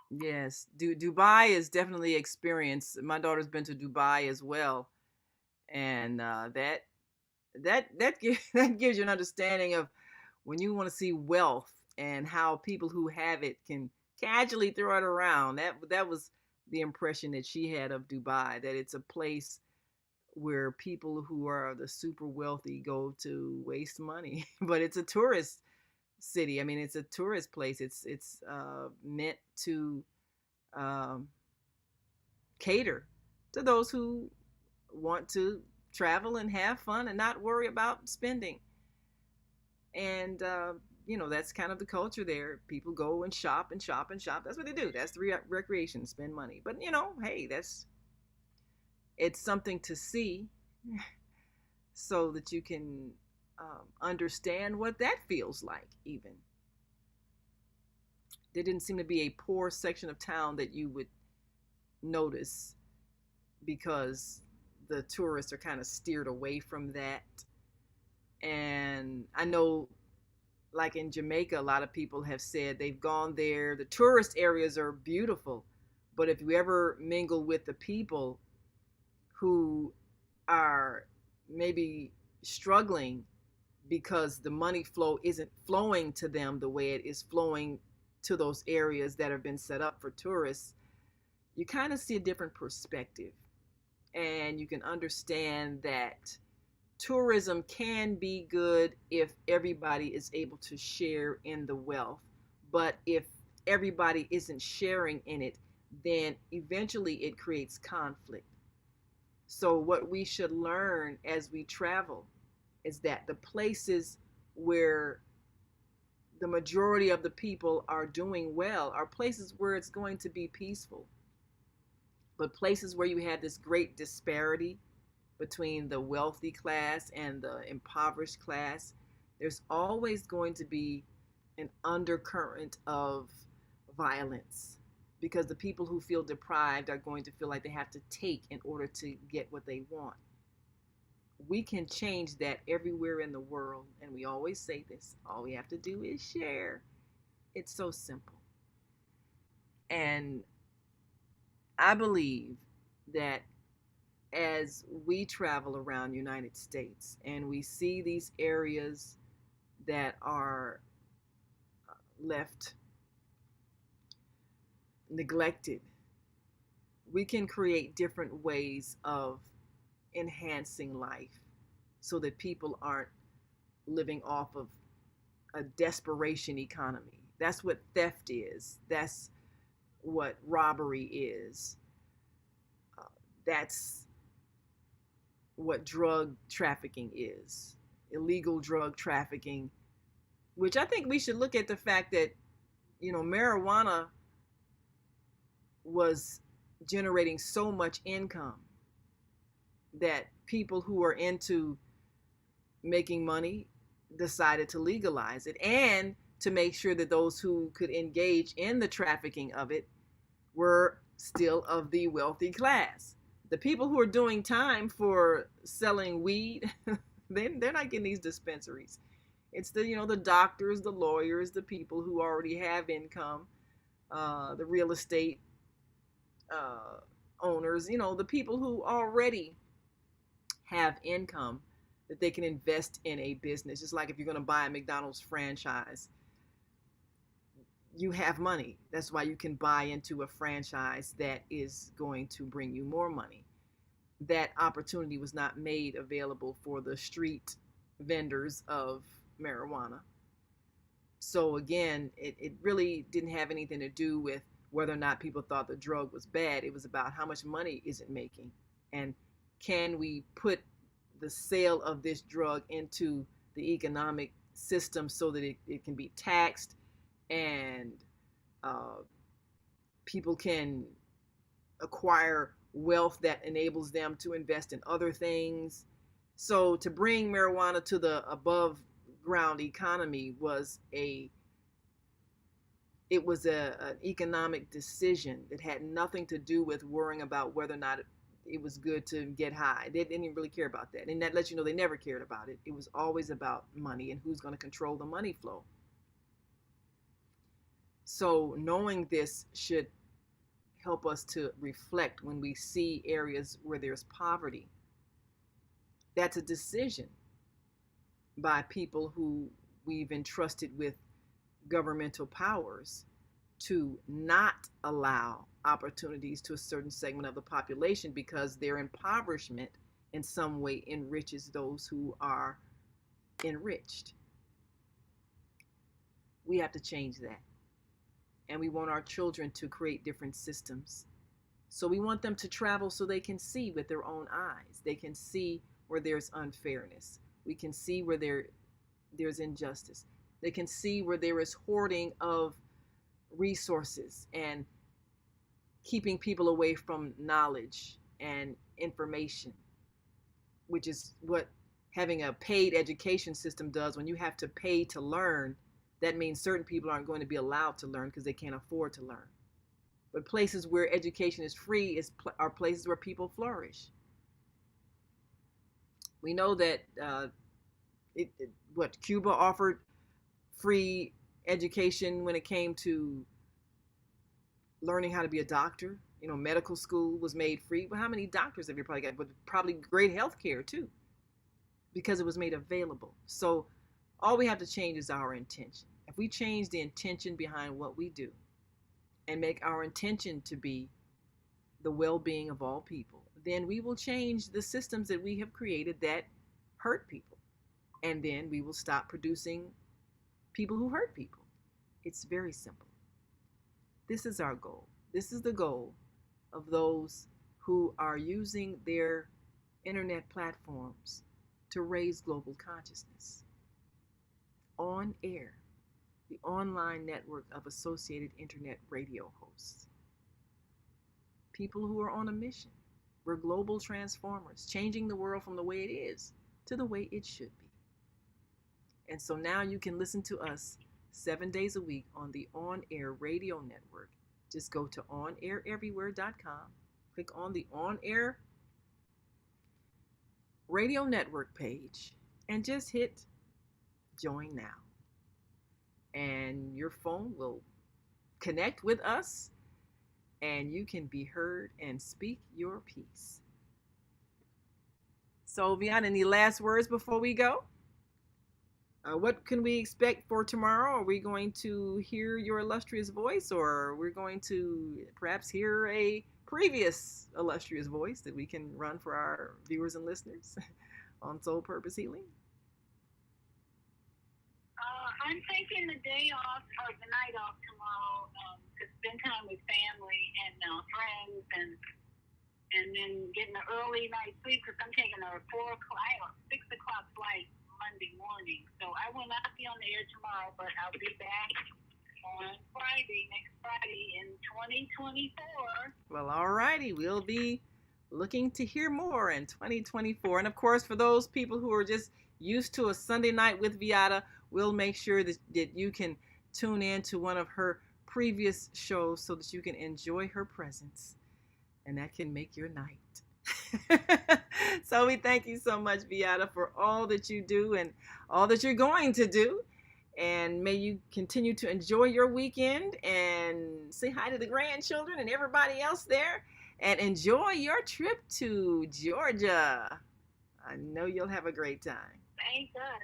Yes, Dubai is definitely experience. My daughter's been to Dubai as well, and that gives you an understanding of when you want to see wealth and how people who have it can casually throw it around. That was the impression that she had of Dubai, that it's a place where people who are the super wealthy go to waste money, but it's a tourist city. I mean, it's a tourist place. It's meant to um, cater to those who want to travel and have fun and not worry about spending. And that's kind of the culture there. People go and shop and shop and shop. That's what they do. That's the recreation, spend money. But hey, it's something to see, so that you can understand what that feels like. Even there didn't seem to be a poor section of town that you would notice, because the tourists are kind of steered away from that. And I know, like in Jamaica, a lot of people have said they've gone there. The tourist areas are beautiful, but if you ever mingle with the people who are maybe struggling because the money flow isn't flowing to them the way it is flowing to those areas that have been set up for tourists, you kind of see a different perspective. And you can understand that tourism can be good if everybody is able to share in the wealth. But if everybody isn't sharing in it, then eventually it creates conflict. So what we should learn as we travel is that the places where the majority of the people are doing well are places where it's going to be peaceful. But places where you have this great disparity between the wealthy class and the impoverished class, there's always going to be an undercurrent of violence, because the people who feel deprived are going to feel like they have to take in order to get what they want. We can change that everywhere in the world, and we always say this: all we have to do is share. It's so simple. And I believe that as we travel around the United States and we see these areas that are left neglected, we can create different ways of enhancing life so that people aren't living off of a desperation economy. That's what theft is. That's what robbery is. That's what drug trafficking is. Illegal drug trafficking, which I think we should look at the fact that, marijuana was generating so much income that people who are into making money decided to legalize it, and to make sure that those who could engage in the trafficking of it were still of the wealthy class. The people who are doing time for selling weed, they're not getting these dispensaries. It's the doctors, the lawyers, the people who already have income, the real estate owners, the people who already have income that they can invest in a business. Just like if you're going to buy a McDonald's franchise, you have money. That's why you can buy into a franchise that is going to bring you more money. That opportunity was not made available for the street vendors of marijuana. So again, it really didn't have anything to do with whether or not people thought the drug was bad. It was about how much money is it making, and can we put the sale of this drug into the economic system so that it can be taxed, and people can acquire wealth that enables them to invest in other things. So to bring marijuana to the above ground economy was an economic decision that had nothing to do with worrying about whether or not it was good to get high. They didn't even really care about that. And that lets you know they never cared about it. It was always about money and who's going to control the money flow. So knowing this should help us to reflect when we see areas where there's poverty. That's a decision by people who we've entrusted with governmental powers to not allow opportunities to a certain segment of the population, because their impoverishment in some way enriches those who are enriched. We have to change that. And we want our children to create different systems. So we want them to travel so they can see with their own eyes. They can see where there's unfairness. We can see where there's injustice. They can see where there is hoarding of resources and keeping people away from knowledge and information, which is what having a paid education system does. When you have to pay to learn, that means certain people aren't going to be allowed to learn because they can't afford to learn. But places where education is free are places where people flourish. We know that Cuba offered free education when it came to learning how to be a doctor. Medical school was made free. But how many doctors have you probably got? But probably great health care too, because it was made available. So all we have to change is our intention. If we change the intention behind what we do and make our intention to be the well-being of all people, then we will change the systems that we have created that hurt people. And then we will stop producing people who hurt people. It's very simple. This is our goal. This is the goal of those who are using their internet platforms to raise global consciousness. On Air, the online network of associated internet radio hosts. People who are on a mission. We're global transformers, changing the world from the way it is to the way it should be. And so now you can listen to us 7 days a week on the On Air Radio Network. Just go to onaireverywhere.com, click on the On Air Radio Network page, and just hit join now. And your phone will connect with us, and you can be heard and speak your piece. So, Vian, any last words before we go? What can we expect for tomorrow? Are we going to hear your illustrious voice, or we're going to perhaps hear a previous illustrious voice that we can run for our viewers and listeners on Soul Purpose Healing? I I'm taking the day off or the night off tomorrow to spend time with family and friends, and then getting an early night sleep because I'm taking a 6 o'clock flight Monday morning. So I will not be on the air tomorrow, but I'll be back on next Friday in 2024. Well, all righty. We'll be looking to hear more in 2024. And of course, for those people who are just used to a Sunday night with Viata, we'll make sure that you can tune in to one of her previous shows so that you can enjoy her presence. And that can make your night. So we thank you so much, Viata, for all that you do and all that you're going to do. And may you continue to enjoy your weekend and say hi to the grandchildren and everybody else there. And enjoy your trip to Georgia. I know you'll have a great time. Thank us.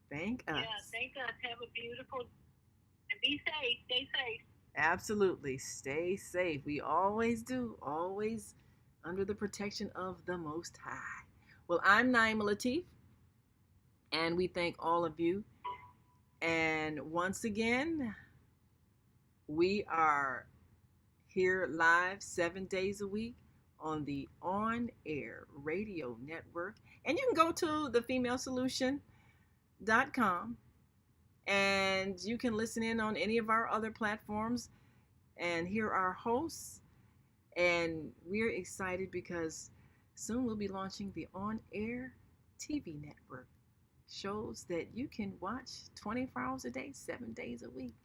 Thank us. Yeah, thank us. Have a beautiful, and be safe. Stay safe. Absolutely. Stay safe. We always do. Always under the protection of the Most High. Well, I'm Naima Latif, and we thank all of you. And once again, we are here live 7 days a week on the On Air Radio Network. And you can go to thefemalesolution.com and you can listen in on any of our other platforms and hear our hosts. And we're excited because soon we'll be launching the On Air TV network. Shows that you can watch 24 hours a day, 7 days a week,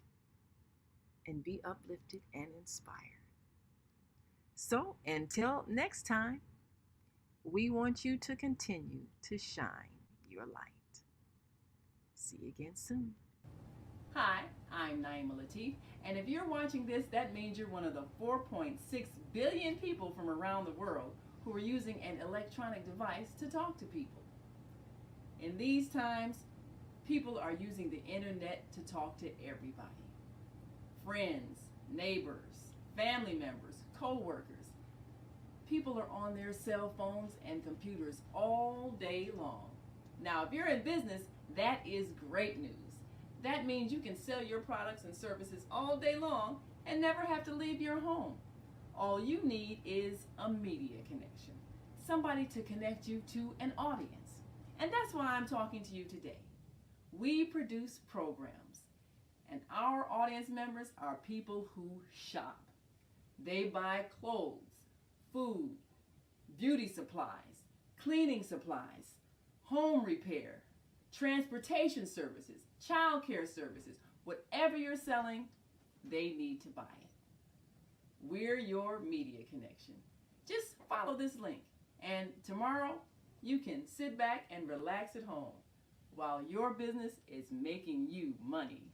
and be uplifted and inspired. So until next time, we want you to continue to shine your light. See you again soon. Hi, I'm Naima Latif, and if you're watching this, that means you're one of the 4.6 billion people from around the world who are using an electronic device to talk to people. In these times, people are using the internet to talk to everybody. Friends, neighbors, family members, co-workers. People are on their cell phones and computers all day long. Now, if you're in business, that is great news. That means you can sell your products and services all day long and never have to leave your home. All you need is a media connection, somebody to connect you to an audience. And that's why I'm talking to you today. We produce programs, and our audience members are people who shop. They buy clothes, food, beauty supplies, cleaning supplies, home repair, transportation services, child care services. Whatever you're selling, they need to buy it. We're your media connection. Just follow this link, and tomorrow, you can sit back and relax at home while your business is making you money.